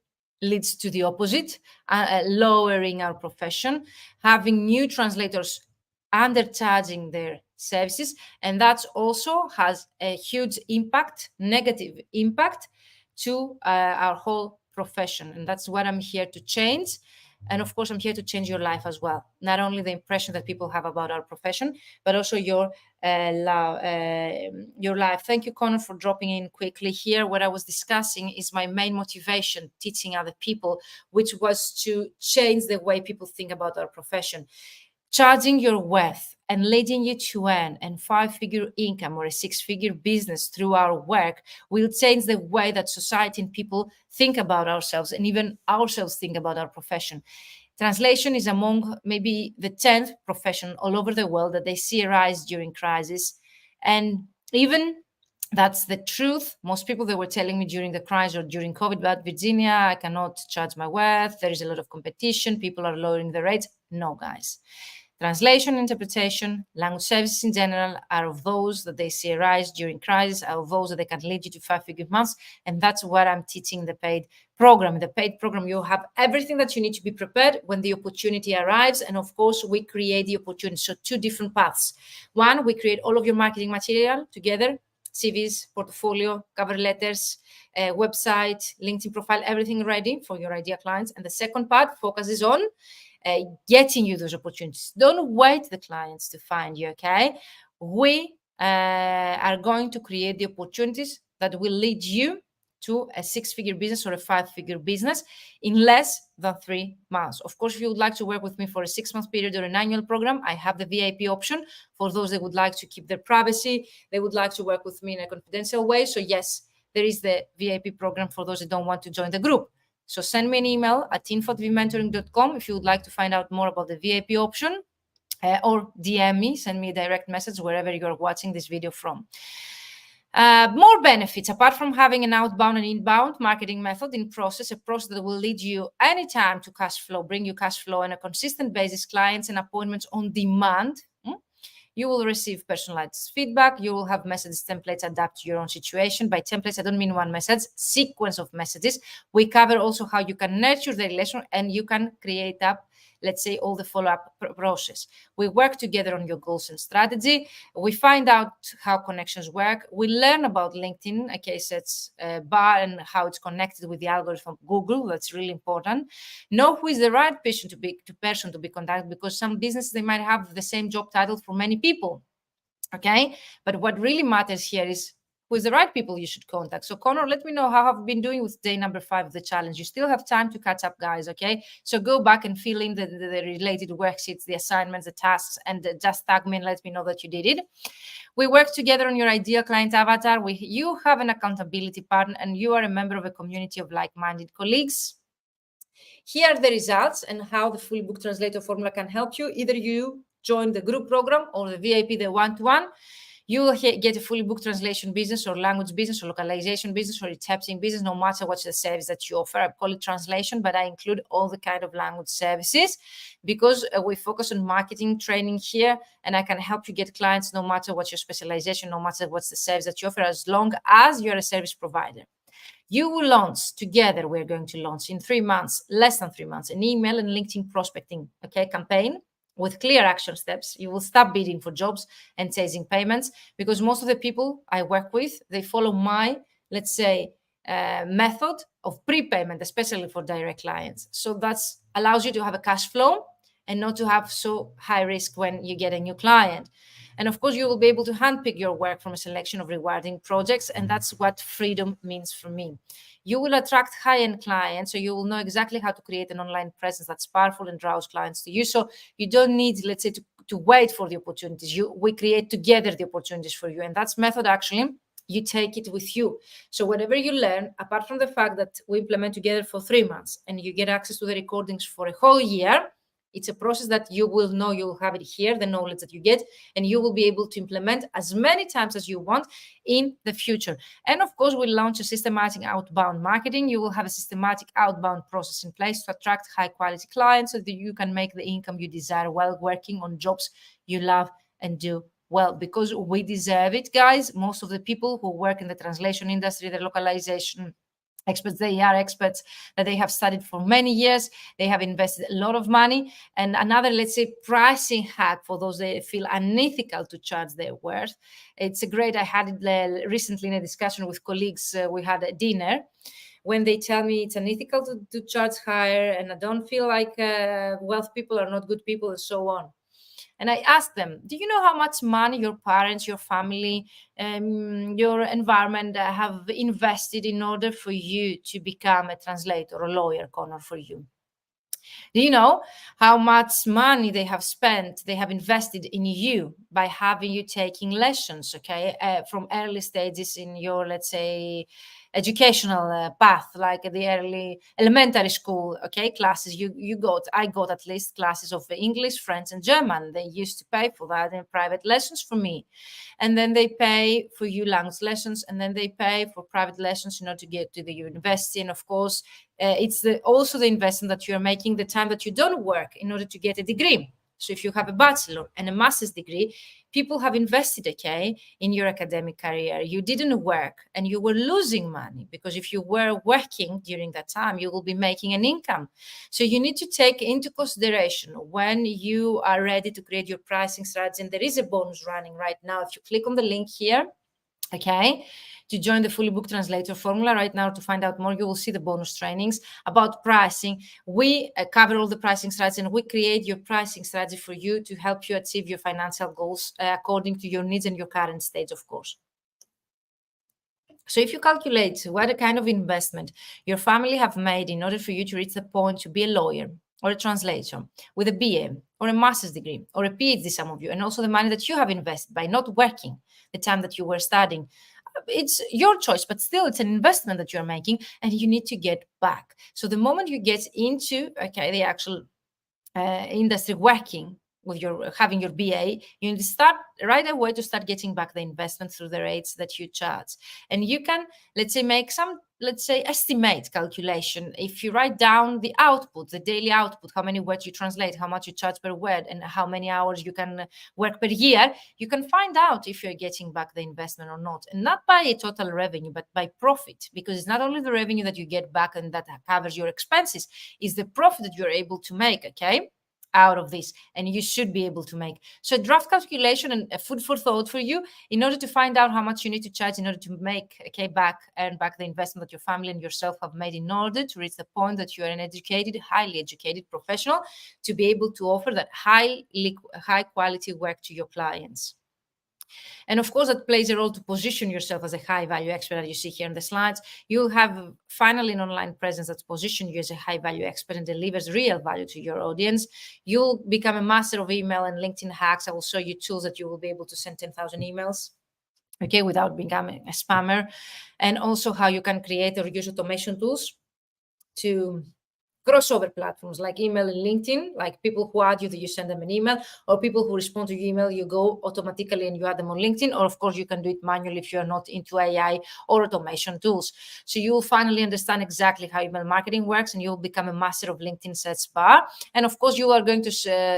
leads to the opposite, lowering our profession, having new translators undercharging their services, and that also has a huge impact, negative impact to our whole profession. And that's what I'm here to change. And of course, I'm here to change your life as well. Not only the impression that people have about our profession, but also your life. Thank you, Connor, for dropping in quickly here. What I was discussing is my main motivation, teaching other people, which was to change the way people think about our profession. Charging your worth and leading you to earn a 5-figure income or a 6-figure business through our work will change the way that society and people think about ourselves, and even ourselves think about our profession. Translation is among maybe the 10th profession all over the world that they see a rise during crisis. And even that's the truth. Most people, they were telling me during the crisis or during COVID, but Virginia, I cannot charge my worth. There is a lot of competition. People are lowering the rates. No, guys. Translation, interpretation, language services in general are of those that they see a rise during crisis, are of those that they can lead you to 5-figure months. And that's what I'm teaching the paid program. In the paid program, you have everything that you need to be prepared when the opportunity arrives. And of course, we create the opportunity. So 2 different paths. One, we create all of your marketing material together, CVs, portfolio, cover letters, website, LinkedIn profile, everything ready for your ideal clients. And the second part focuses on getting you those opportunities. Don't wait the clients to find you, okay? We are going to create the opportunities that will lead you to a 6-figure business or a 5-figure business in less than 3 months. Of course, if you would like to work with me for a 6-month period or an annual program, I have the VIP option for those that would like to keep their privacy. They would like to work with me in a confidential way. So yes, there is the VIP program for those that don't want to join the group. So send me an email at info@vmentoring.com if you would like to find out more about the VIP option, or DM me, send me a direct message wherever you're watching this video from. More benefits, apart from having an outbound and inbound marketing method in process, a process that will lead you anytime to cash flow, bring you cash flow on a consistent basis, clients and appointments on demand. You will receive personalized feedback. You will have message templates adapt to your own situation. By templates, I don't mean one message, sequence of messages. We cover also how you can nurture the relation and you can create up, let's say, all the follow-up process. We work together on your goals and strategy. We find out how connections work. We learn about LinkedIn, okay, so it's bar and how it's connected with the algorithm of Google. That's really important. Know who is the right person to be contacted, because some businesses, they might have the same job title for many people, okay? But what really matters here is who is the right people you should contact. So Connor, let me know how have you been doing with day number 5 of the challenge. You still have time to catch up, guys, okay? So go back and fill in the related worksheets, the assignments, the tasks, and just tag me and let me know that you did it. We work together on your ideal client avatar. You have an accountability partner and you are a member of a community of like-minded colleagues. Here are the results and how the fully booked translator formula can help you. Either you join the group program or the VIP, the one-to-one. You will get a fully booked translation business or language business or localization business or interpreting business, no matter what's the service that you offer. I call it translation, but I include all the kind of language services because we focus on marketing training here, and I can help you get clients no matter what's your specialization, no matter what's the service that you offer, as long as you're a service provider. You will launch together. We're going to launch in 3 months, less than 3 months, an email and LinkedIn prospecting, campaign with clear action steps. You will stop bidding for jobs and chasing payments, because most of the people I work with, they follow my, let's say, method of prepayment, especially for direct clients. So that allows you to have a cash flow and not to have so high risk when you get a new client. And of course, you will be able to handpick your work from a selection of rewarding projects. And that's what freedom means for me. You will attract high-end clients, so you will know exactly how to create an online presence that's powerful and draws clients to you. So you don't need, let's say, to wait for the opportunities. We create together the opportunities for you. And that's method, actually, you take it with you. So whatever you learn, apart from the fact that we implement together for 3 months and you get access to the recordings for a whole year, it's a process that you will know, you'll have it here, the knowledge that you get, and you will be able to implement as many times as you want in the future. And of course, we'll launch a systematic outbound marketing. You will have a systematic outbound process in place to attract high quality clients so that you can make the income you desire while working on jobs you love and do well, because we deserve it, guys. Most of the people who work in the translation industry, the localization experts, they are experts that they have studied for many years. They have invested a lot of money. And another, let's say, pricing hack for those that feel unethical to charge their worth. It's a great, I had it recently in a discussion with colleagues. We had a dinner when they tell me it's unethical to charge higher, and I don't feel like wealth people are not good people and so on. And I asked them, do you know how much money your parents, your family, your environment have invested in order for you to become a translator or lawyer, Connor, for you? Do you know how much money they have spent, they have invested in you by having you taking lessons, okay, from early stages in your, let's say, educational path, like the early elementary school, okay, classes I got at least classes of English, French, and German. They used to pay for that in private lessons for me. And then they pay for you language lessons, and then they pay for private lessons in order to get to the university. And of course, it's also the investment that you're making, the time that you don't work in order to get a degree. So if you have a bachelor and a master's degree, people have invested, okay, in your academic career. You didn't work and you were losing money, because if you were working during that time, you will be making an income. So you need to take into consideration when you are ready to create your pricing strategy. And there is a bonus running right now. If you click on the link here, okay, to join the fully booked translator formula right now, to find out more, you will see the bonus trainings about pricing. We cover all the pricing strategies, and we create your pricing strategy for you to help you achieve your financial goals according to your needs and your current stage, of course. So if you calculate what kind of investment your family have made in order for you to reach the point to be a lawyer or a translator with a BA or a master's degree or a PhD, some of you, and also the money that you have invested by not working the time that you were studying, it's your choice, but still it's an investment that you're making, and you need to get back. So the moment you get into, okay, the actual industry, working with your having your BA, you need to start right away to start getting back the investment through the rates that you charge. And you can, let's say, make some, let's say, estimate calculation. If you write down the output, the daily output, how many words you translate, how much you charge per word, and how many hours you can work per year, you can find out if you're getting back the investment or not. And not by total revenue, but by profit, because it's not only the revenue that you get back and that covers your expenses, it's the profit that you're able to make, okay, out of this, and you should be able to make. So draft calculation and a food for thought for you in order to find out how much you need to charge in order to make, okay, earn back the investment that your family and yourself have made in order to reach the point that you are an educated, highly educated professional to be able to offer that high quality work to your clients. And of course, that plays a role to position yourself as a high value expert, as you see here in the slides. You have finally an online presence that's positioned you as a high value expert and delivers real value to your audience. You'll become a master of email and LinkedIn hacks. I will show you tools that you will be able to send 10,000 emails, okay, without becoming a spammer. And also how you can create or use automation tools to crossover platforms like email and LinkedIn, like people who add you, that you send them an email, or people who respond to your email, you go automatically and you add them on LinkedIn, or of course you can do it manually if you're not into AI or automation tools. So you'll finally understand exactly how email marketing works, and you'll become a master of LinkedIn search bar. And of course you are going to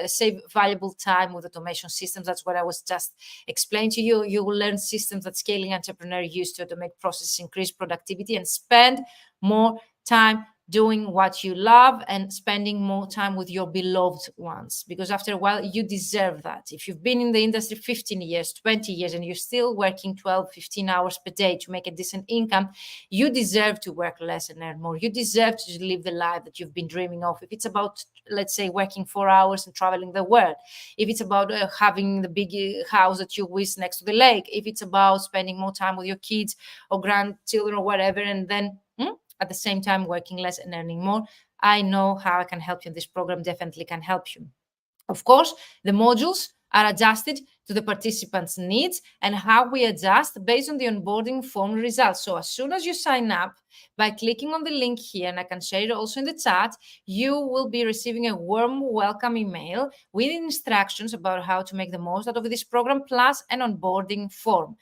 save valuable time with automation systems. That's what I was just explaining to you. You will learn systems that scaling entrepreneurs use to automate processes, increase productivity, and spend more time doing what you love and spending more time with your beloved ones, because after a while you deserve that. If you've been in the industry 15 years, 20 years, and you're still working 12, 15 hours per day to make a decent income, you deserve to work less and earn more. You deserve to live the life that you've been dreaming of. If it's about, let's say, working 4 hours and traveling the world, if it's about having the big house that you wish next to the lake, if it's about spending more time with your kids or grandchildren or whatever, and then at the same time working less and earning more, I know how I can help you. This program definitely can help you. Of course, the modules are adjusted to the participants' needs and how we adjust based on the onboarding form results. So as soon as you sign up by clicking on the link here, and I can share it also in the chat, you will be receiving a warm welcome email with instructions about how to make the most out of this program, plus an onboarding form.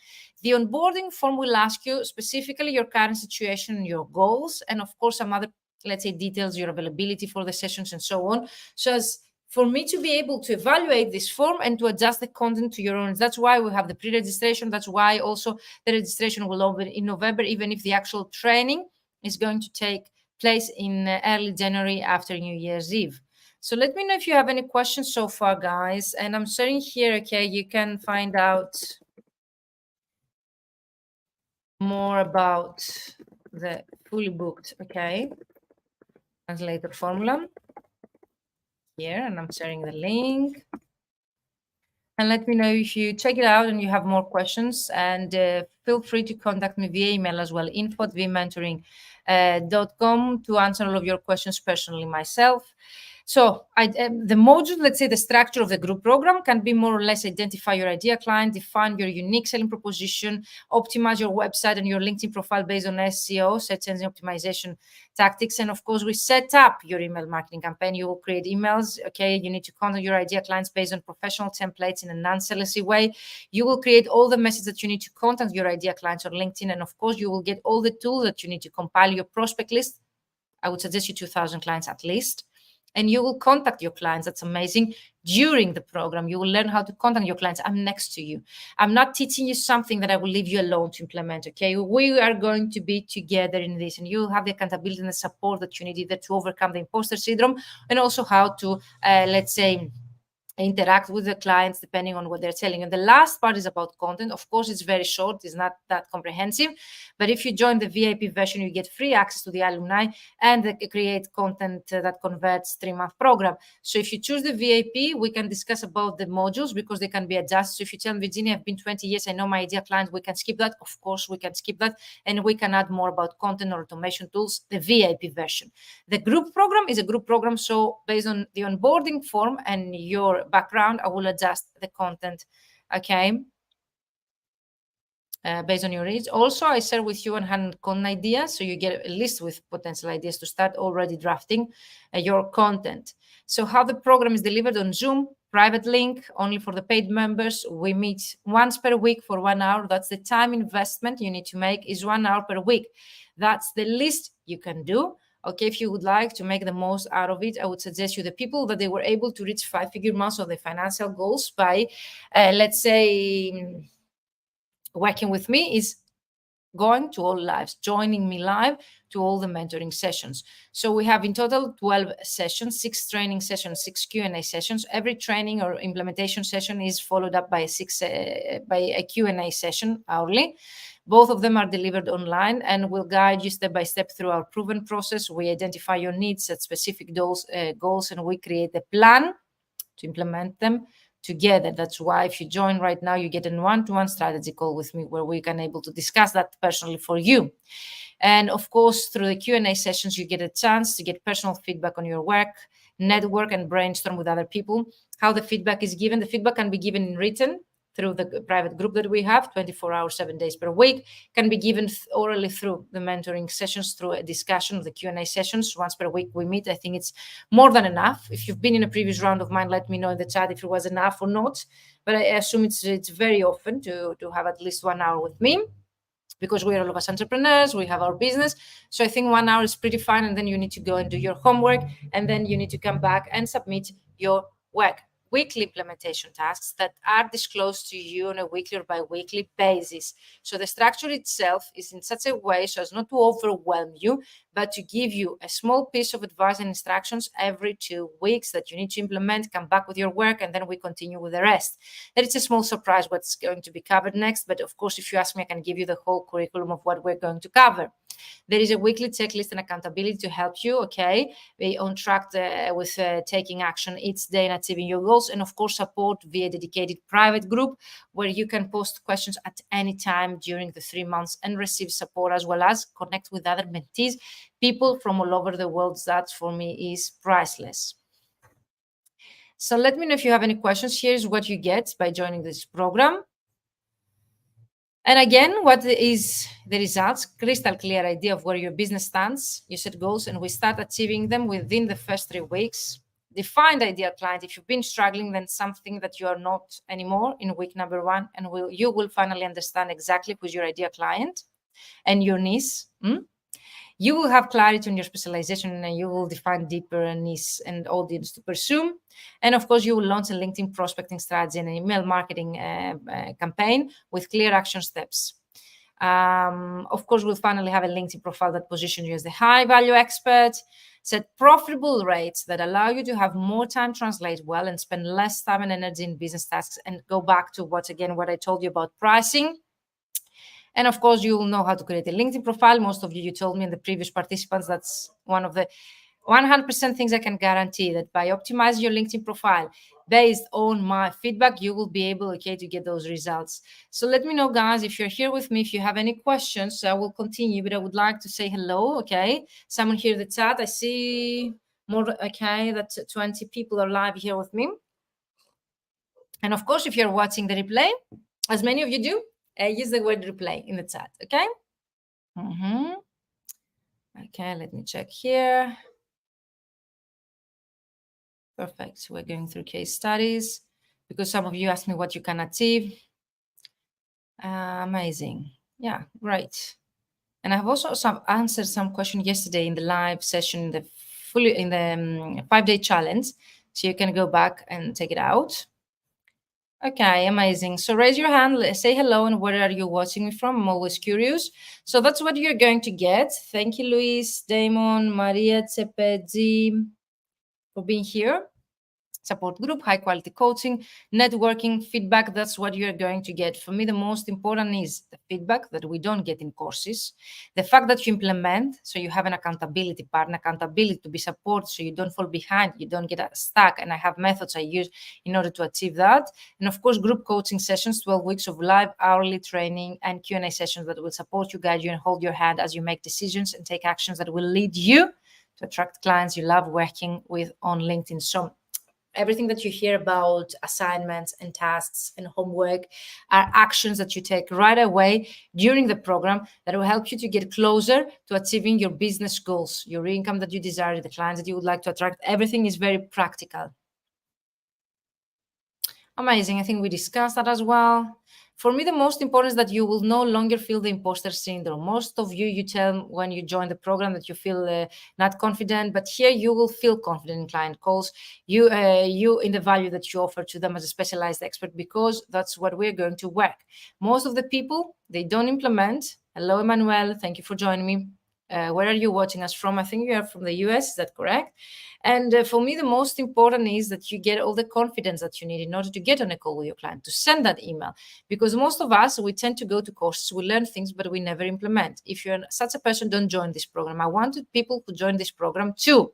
The onboarding form will ask you specifically your current situation, your goals, and of course some other, let's say, details, your availability for the sessions and so on. So as for me to be able to evaluate this form and to adjust the content to your own. That's why we have the pre-registration. That's why also the registration will open in November, even if the actual training is going to take place in early January after New Year's Eve. So let me know if you have any questions so far, guys. And I'm sharing here, okay, you can find out more about the fully booked, okay, translator formula here, and I'm sharing the link. And let me know if you check it out and you have more questions. And feel free to contact me via email as well, info@vmentoring.com, to answer all of your questions personally myself. So the module, let's say the structure of the group program can be more or less identify your ideal client, define your unique selling proposition, optimize your website and your LinkedIn profile based on SEO, search engine optimization tactics. And of course, we set up your email marketing campaign. You will create emails. Okay. You need to contact your ideal clients based on professional templates in a non-salesy way. You will create all the messages that you need to contact your ideal clients on LinkedIn. And of course, you will get all the tools that you need to compile your prospect list. I would suggest you 2,000 clients at least. And you will contact your clients. That's amazing. During the program, you will learn how to contact your clients. I'm next to you. I'm not teaching you something that I will leave you alone to implement. Okay. We are going to be together in this, and you have the accountability and the support that you need either to overcome the imposter syndrome and also how to, let's say, interact with the clients depending on what they're telling. And the last part is about content. Of course, it's very short, it's not that comprehensive, but if you join the VIP version, you get free access to the alumni and create content that converts 3-month program. So if you choose the VIP, we can discuss about the modules because they can be adjusted. So if you tell me, Virginia, I've been 20 years, I know my ideal client, we can skip that. Of course, we can skip that, and we can add more about content or automation tools, the VIP version. The group program is a group program, so based on the onboarding form and your background, I will adjust the content, okay, based on your needs. Also, I share with you 100 content ideas, so you get a list with potential ideas to start already drafting your content. So how the program is delivered on Zoom, private link, only for the paid members. We meet once per week for 1 hour. That's the time investment you need to make is 1 hour per week. That's the least you can do. Okay, if you would like to make the most out of it, I would suggest you the people that they were able to reach 5-figure months of their financial goals by, let's say, working with me is going to all lives, joining me live to all the mentoring sessions. So we have in total 12 sessions, 6 training sessions, 6 Q&A sessions. Every training or implementation session is followed up by a Q&A session hourly. Both of them are delivered online and will guide you step by step through our proven process. We identify your needs, set specific goals, and we create a plan to implement them together. That's why if you join right now, you get a one-to-one strategy call with me where we can able to discuss that personally for you. And of course, through the Q&A sessions, you get a chance to get personal feedback on your work, network, and brainstorm with other people. How the feedback is given. The feedback can be given in written through the private group that we have, 24 hours, 7 days per week, can be given orally through the mentoring sessions, through a discussion of the Q&A sessions. Once per week we meet. I think it's more than enough. If you've been in a previous round of mine, let me know in the chat if it was enough or not. But I assume it's very often to have at least 1 hour with me, because we are all of us entrepreneurs, we have our business. So I think 1 hour is pretty fine. And then you need to go and do your homework. And then you need to come back and submit your work. Weekly implementation tasks that are disclosed to you on a weekly or bi-weekly basis. So the structure itself is in such a way so as not to overwhelm you, but to give you a small piece of advice and instructions every 2 weeks that you need to implement, come back with your work, and then we continue with the rest. That it's a small surprise what's going to be covered next. But of course, if you ask me, I can give you the whole curriculum of what we're going to cover. There is a weekly checklist and accountability to help you, okay, be on track with taking action each day and achieving your goals. And of course, support via dedicated private group where you can post questions at any time during the 3 months and receive support, as well as connect with other mentees, people from all over the world. That for me is priceless. So let me know if you have any questions. Here's what you get by joining this program. And again, what is the results? Crystal clear idea of where your business stands. You set goals and we start achieving them within the first 3 weeks. Define the ideal client. If you've been struggling, then something that you are not anymore in week number 1, and you will finally understand exactly who's your ideal client and your niche. You will have clarity on your specialization and you will define deeper niche and audience to pursue. And of course, you will launch a LinkedIn prospecting strategy and an email marketing campaign with clear action steps. Of course, we'll finally have a LinkedIn profile that positions you as the high value expert, set profitable rates that allow you to have more time, translate well, and spend less time and energy in business tasks, and go back to what I told you about pricing. And of course, you will know how to create a LinkedIn profile. Most of you told me in the previous participants, that's one of the 100% things I can guarantee, that by optimizing your LinkedIn profile based on my feedback, you will be able, to get those results. So let me know, guys, if you're here with me, if you have any questions. I will continue, but I would like to say hello, okay? Someone here in the chat. I see more. Okay, that's 20 people are live here with me. And of course, if you're watching the replay, as many of you do, use the word replay in the chat, okay? Okay, let me check here. Perfect. We're going through case studies because some of you asked me what you can achieve. Amazing. Yeah, great. And I've also answered some question yesterday in the live session, in the 5-day challenge. So you can go back and take it out. Okay, amazing. So raise your hand, say hello, and where are you watching me from? I'm always curious. So that's what you're going to get. Thank you, Luis, Damon, Maria Cepedzi, for being here. Support group, high quality coaching, networking, feedback. That's what you're going to get. For me, the most important is the feedback that we don't get in courses. The fact that you implement, so you have an accountability partner, accountability to be supported so you don't fall behind, you don't get stuck. And I have methods I use in order to achieve that. And of course, group coaching sessions, 12 weeks of live hourly training and Q&A sessions that will support you, guide you, and hold your hand as you make decisions and take actions that will lead you to attract clients you love working with on LinkedIn. So everything that you hear about assignments and tasks and homework are actions that you take right away during the program that will help you to get closer to achieving your business goals, your income that you desire, the clients that you would like to attract. Everything is very practical. Amazing. I think we discussed that as well. For me, the most important is that you will no longer feel the imposter syndrome. Most of you tell when you join the program that you feel not confident, but here you will feel confident in client calls. You in the value that you offer to them as a specialized expert, because that's what we're going to work. Most of the people, they don't implement. Hello, Emmanuel. Thank you for joining me. Where are you watching us from? I think you are from the US. Is that correct? And for me, the most important is that you get all the confidence that you need in order to get on a call with your client, to send that email. Because most of us, we tend to go to courses, we learn things, but we never implement. If you're such a person, don't join this program. I wanted people who join this program to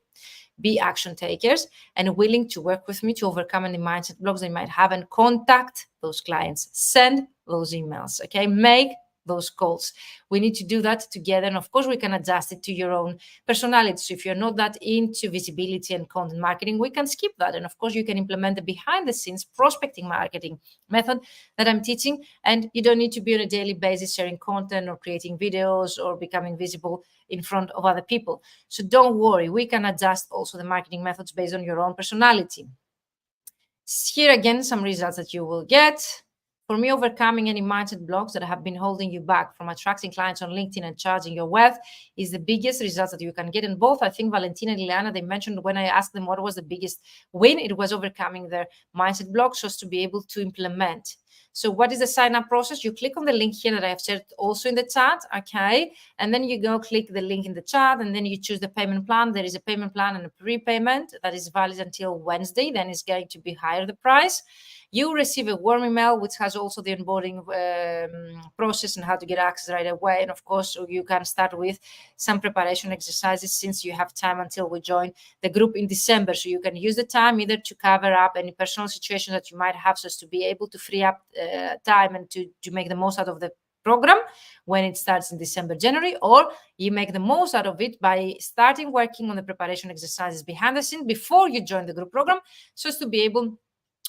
be action takers and willing to work with me to overcome any mindset blocks they might have and contact those clients. Send those emails, okay? Make those calls. We need to do that together. And of course, we can adjust it to your own personality. So if you're not that into visibility and content marketing, we can skip that. And of course, you can implement the behind the scenes prospecting marketing method that I'm teaching. And you don't need to be on a daily basis sharing content or creating videos or becoming visible in front of other people. So don't worry, we can adjust also the marketing methods based on your own personality. Here again, some results that you will get. For me, overcoming any mindset blocks that have been holding you back from attracting clients on LinkedIn and charging your wealth is the biggest results that you can get. And both, I think Valentina and Ileana, they mentioned when I asked them what was the biggest win, it was overcoming their mindset blocks just to be able to implement. So what is the sign-up process? You click on the link here that I have shared also in the chat, okay? And then you go click the link in the chat, and then you choose the payment plan. There is a payment plan and a prepayment that is valid until Wednesday. Then it's going to be higher the price. You receive a warm email, which has also the onboarding process and how to get access right away. And of course, you can start with some preparation exercises since you have time until we join the group in December. So you can use the time either to cover up any personal situation that you might have, so as to be able to free up time and to make the most out of the program when it starts in December, January, or you make the most out of it by starting working on the preparation exercises behind the scenes before you join the group program, so as to be able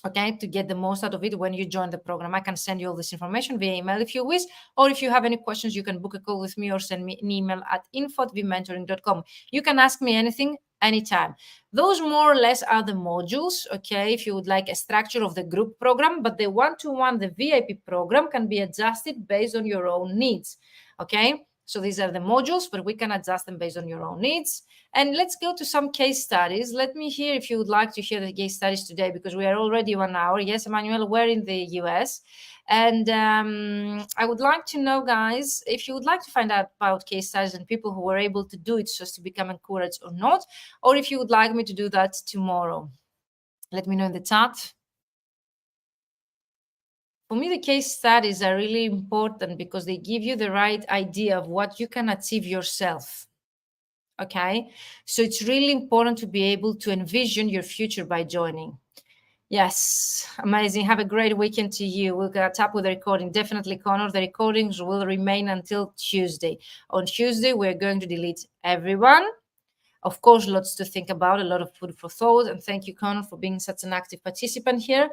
to get the most out of it when you join the program. I can send you all this information via email if you wish, or if you have any questions, you can book a call with me or send me an email at info@vmentoring.com. You can ask me anything, anytime. Those more or less are the modules, okay, if you would like a structure of the group program, but the one-to-one, the VIP program can be adjusted based on your own needs, okay? So these are the modules, but we can adjust them based on your own needs. And let's go to some case studies. Let me hear if you would like to hear the case studies today, because we are already 1 hour. Yes, Emmanuel, we're in the US. And I would like to know, guys, if you would like to find out about case studies and people who were able to do it just to become encouraged or not, or if you would like me to do that tomorrow. Let me know in the chat. For me, the case studies are really important because they give you the right idea of what you can achieve yourself. Okay, so it's really important to be able to envision your future by joining. Yes, amazing. Have a great weekend to you. We'll get up with the recording. Definitely, Connor, the recordings will remain until Tuesday. On Tuesday, we're going to delete everyone. Of course, lots to think about, a lot of food for thought. And thank you, Connor, for being such an active participant here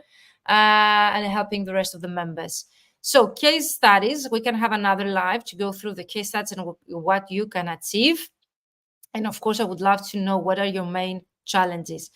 and helping the rest of the members. So case studies, we can have another live to go through the case studies and what you can achieve. And of course, I would love to know what are your main challenges.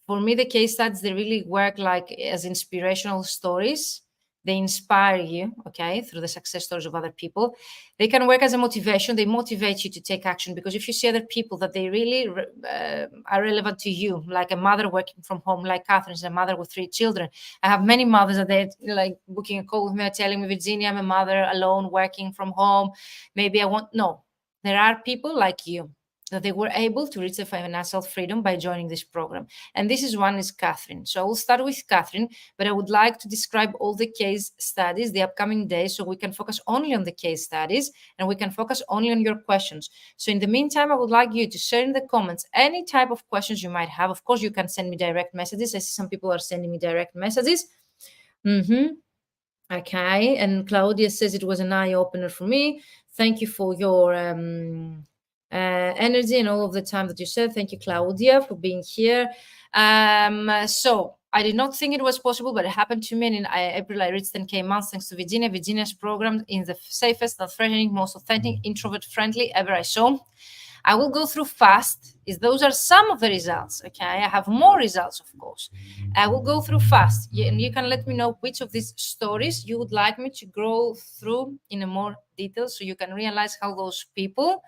For me, the case studies, they really work like as inspirational stories. They inspire you, okay, through the success stories of other people. They can work as a motivation. They motivate you to take action, because if you see other people that they really are relevant to you, like a mother working from home, like Catherine's a mother with 3 children. I have many mothers that they're like booking a call with me, telling me, Virginia, I'm a mother alone working from home. Maybe I want, no, there are people like you that they were able to reach their financial freedom by joining this program. And this is one is Catherine. So I will start with Catherine, but I would like to describe all the case studies the upcoming days, so we can focus only on the case studies and we can focus only on your questions. So in the meantime, I would like you to share in the comments any type of questions you might have. Of course, you can send me direct messages. I see some people are sending me direct messages. Okay, and Claudia says it was an eye-opener for me. Thank you for your energy and all of the time that you said. Thank you, Claudia, for being here. So I did not think it was possible, but it happened to me. And in April, I reached 10K months thanks to Virginia. Virginia's program in the safest, not threatening, most authentic, introvert-friendly ever I saw. I will go through fast. Those are some of the results. Okay, I have more results, of course. I will go through fast, and you can let me know which of these stories you would like me to go through in a more detail, so you can realize how those people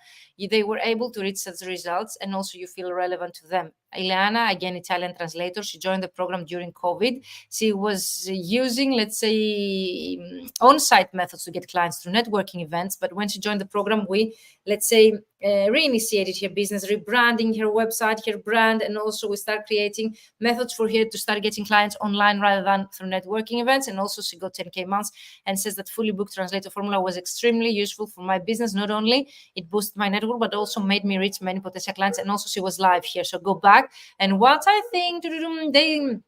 they were able to reach such results, and also you feel relevant to them. Ileana, again, Italian translator, she joined the program during COVID. She was using, let's say, on-site methods to get clients through networking events. But when she joined the program, we, let's say, reinitiated her business, rebranding her website, her brand, and also we start creating methods for her to start getting clients online rather than through networking events. And also she got 10K months and says that fully booked translator formula was extremely useful for my business. Not only it boosted my network, but also made me reach many potential clients. And also she was live here. So go back and what I think day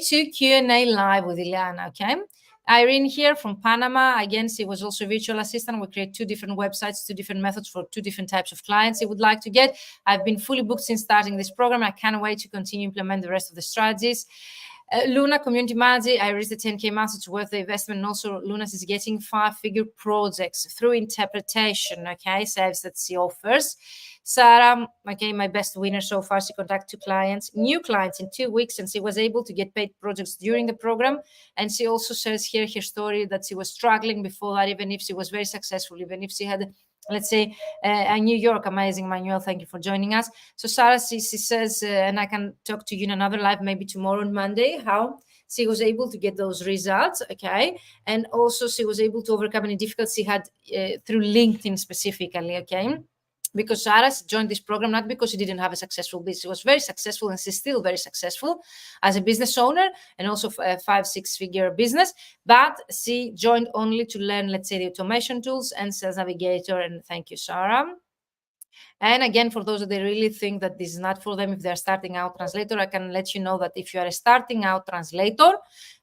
2 Q&A live with Ileana. Okay. Irene here from Panama. Again, she was also a virtual assistant. We create 2 different websites, 2 different methods for 2 different types of clients she would like to get. I've been fully booked since starting this program. I can't wait to continue implement the rest of the strategies. Luna, community manager, I reached the 10K months. It's worth the investment. And also, Luna is getting 5-figure projects through interpretation, okay, service that she offers. Sarah, okay, my best winner so far. She contacted 2 clients, new clients in 2 weeks, and she was able to get paid projects during the program. And she also says here her story that she was struggling before that, even if she was very successful, even if she had, let's say, a New York, amazing, Manuel, thank you for joining us. So Sarah, she says, and I can talk to you in another live, maybe tomorrow on Monday, how she was able to get those results, okay? And also she was able to overcome any difficulties she had through LinkedIn specifically, okay? Because Sarah joined this program not because she didn't have a successful business. She was very successful and she's still very successful as a business owner and also a 5-6-figure business. But she joined only to learn, let's say, the automation tools and Sales Navigator. And thank you, Sarah. And again, for those that they really think that this is not for them, if they're starting out translator, I can let you know that if you are a starting out translator,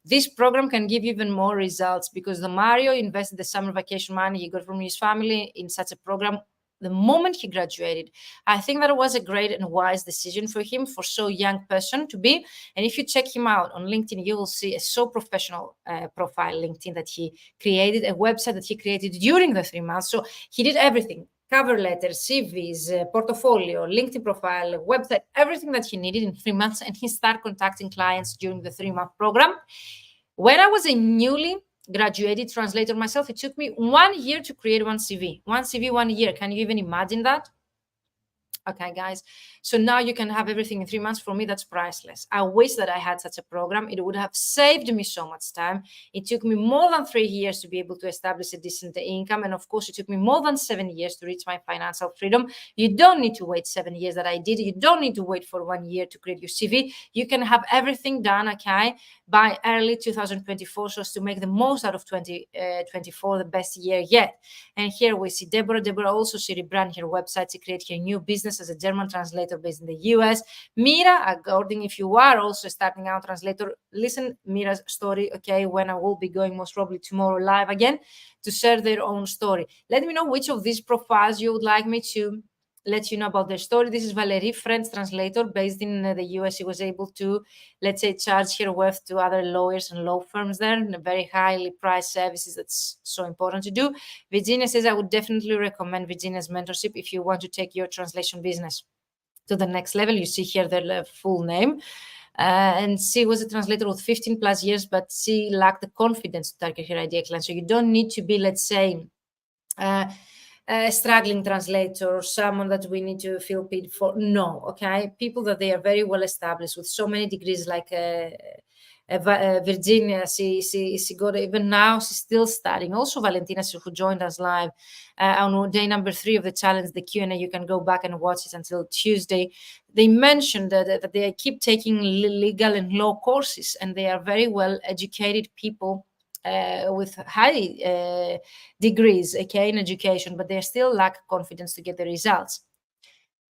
this program can give you even more results, because the Mario invested the summer vacation money he got from his family in such a program the moment he graduated. I think that was a great and wise decision for him, for so young person to be. And if you check him out on LinkedIn, you will see a so professional profile LinkedIn that he created, a website that he created during the 3 months. So he did everything: cover letter, CVs, portfolio, LinkedIn profile, website, everything that he needed in 3 months. And he started contacting clients during the 3-month program. When I was a newly graduated translator myself, it took me 1 year to create one CV. One CV, 1 year. Can you even imagine that? Okay, guys. So now you can have everything in 3 months. For me, that's priceless. I wish that I had such a program. It would have saved me so much time. It took me more than 3 years to be able to establish a decent income. And of course, it took me more than 7 years to reach my financial freedom. You don't need to wait 7 years that I did. You don't need to wait for 1 year to create your CV. You can have everything done, okay, by early 2024, so as to make the most out of 2024, the best year yet. And here we see Deborah. Deborah also, she rebranded her website. She created her new business as a German translator based in the US. Mira, according, if you are also starting out translator, listen Mira's story, okay, when I will be going most probably tomorrow live again to share their own story. Let me know which of these profiles you would like me to, let you know about their story. This is Valerie, French translator based in the US. She was able to, let's say, charge her worth to other lawyers and law firms there in a very highly priced services. That's so important to do. Virginia says, I would definitely recommend Virginia's mentorship if you want to take your translation business to the next level. You see here their full name. And she was a translator with 15 plus years, but she lacked the confidence to target her idea client. So you don't need to be, let's say, a struggling translator or someone that we need to feel paid for. No, okay? People that they are very well established with so many degrees, like Virginia, she got, even now she's still studying. Also Valentina, who joined us live on day number 3 of the challenge, the Q&A. You can go back and watch it until Tuesday. They mentioned that they keep taking legal and law courses, and they are very well educated people with high degrees, okay, in education, but they still lack confidence to get the results.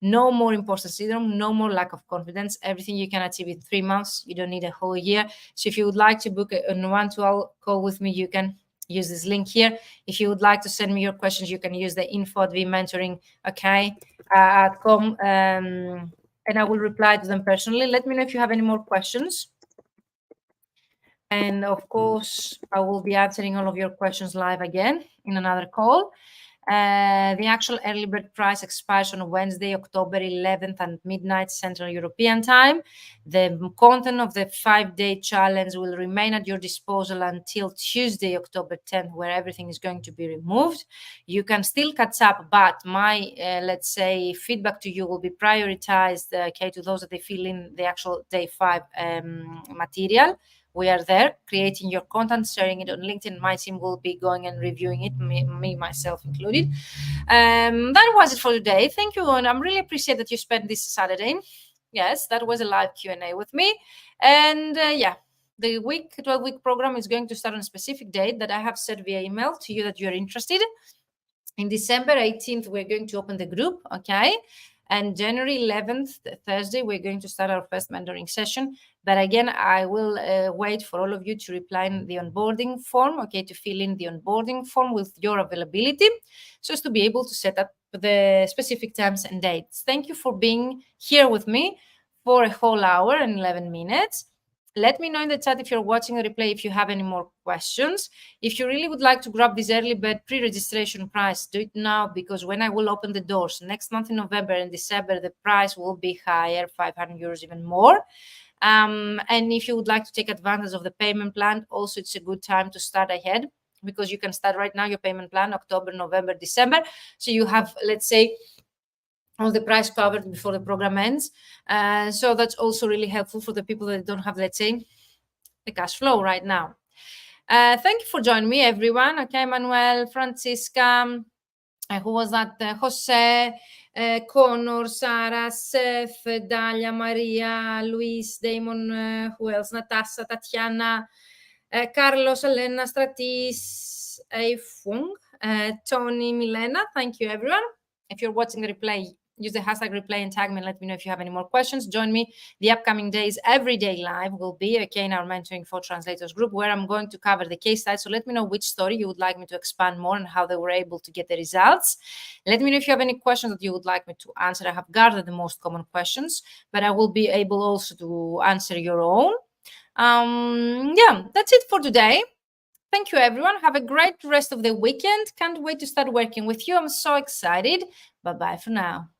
No more imposter syndrome, no more lack of confidence. Everything you can achieve in 3 months. You don't need a whole year. So if you would like to book a one-to-one call with me, you can use this link here. If you would like to send me your questions, you can use the info@vmentoring, okay, .com, and I will reply to them personally. Let me know if you have any more questions. And of course, I will be answering all of your questions live again in another call. The actual early bird price expires on Wednesday, October 11th at midnight Central European Time. The content of the 5-day challenge will remain at your disposal until Tuesday, October 10th, where everything is going to be removed. You can still catch up, but my, let's say, feedback to you will be prioritized, okay, to those that they fill in the actual day 5 material. We are there creating your content, sharing it on LinkedIn. My team will be going and reviewing it, me myself included. That was it for today. Thank you, and I really appreciate that you spent this Saturday. Yes, that was a live Q&A with me. And yeah, the 12-week program is going to start on a specific date that I have set via email to you that you're interested. In December 18th, we're going to open the group, okay? And January 11th, Thursday, we're going to start our first mentoring session. But again, I will wait for all of you to reply in the onboarding form, okay, to fill in the onboarding form with your availability, so as to be able to set up the specific times and dates. Thank you for being here with me for a whole hour and 11 minutes. Let me know in the chat if you're watching the replay, if you have any more questions. If you really would like to grab this early bird pre-registration price, do it now, because when I will open the doors next month in November and December, the price will be higher, 500 euros, even more. And if you would like to take advantage of the payment plan, also it's a good time to start ahead, because you can start right now your payment plan, October, November, December. So you have, let's say, all the price covered before the program ends. So that's also really helpful for the people that don't have, let's say, the cash flow right now. Thank you for joining me, everyone. Okay, Manuel, Francisca, who was that? Jose, Connor, Sarah, Seth, Dalia, Maria, Luis, Damon, who else? Natasha, Tatiana, Carlos, Elena, Stratis, Fung, Tony, Milena. Thank you, everyone. If you're watching the replay, use the hashtag replay and tag me and let me know if you have any more questions. Join me the upcoming days. Every day live will be, okay, in our Mentoring for Translators group, where I'm going to cover the case study. So let me know which story you would like me to expand more and how they were able to get the results. Let me know if you have any questions that you would like me to answer. I have gathered the most common questions, but I will be able also to answer your own. Yeah, that's it for today. Thank you, everyone. Have a great rest of the weekend. Can't wait to start working with you. I'm so excited. Bye-bye for now.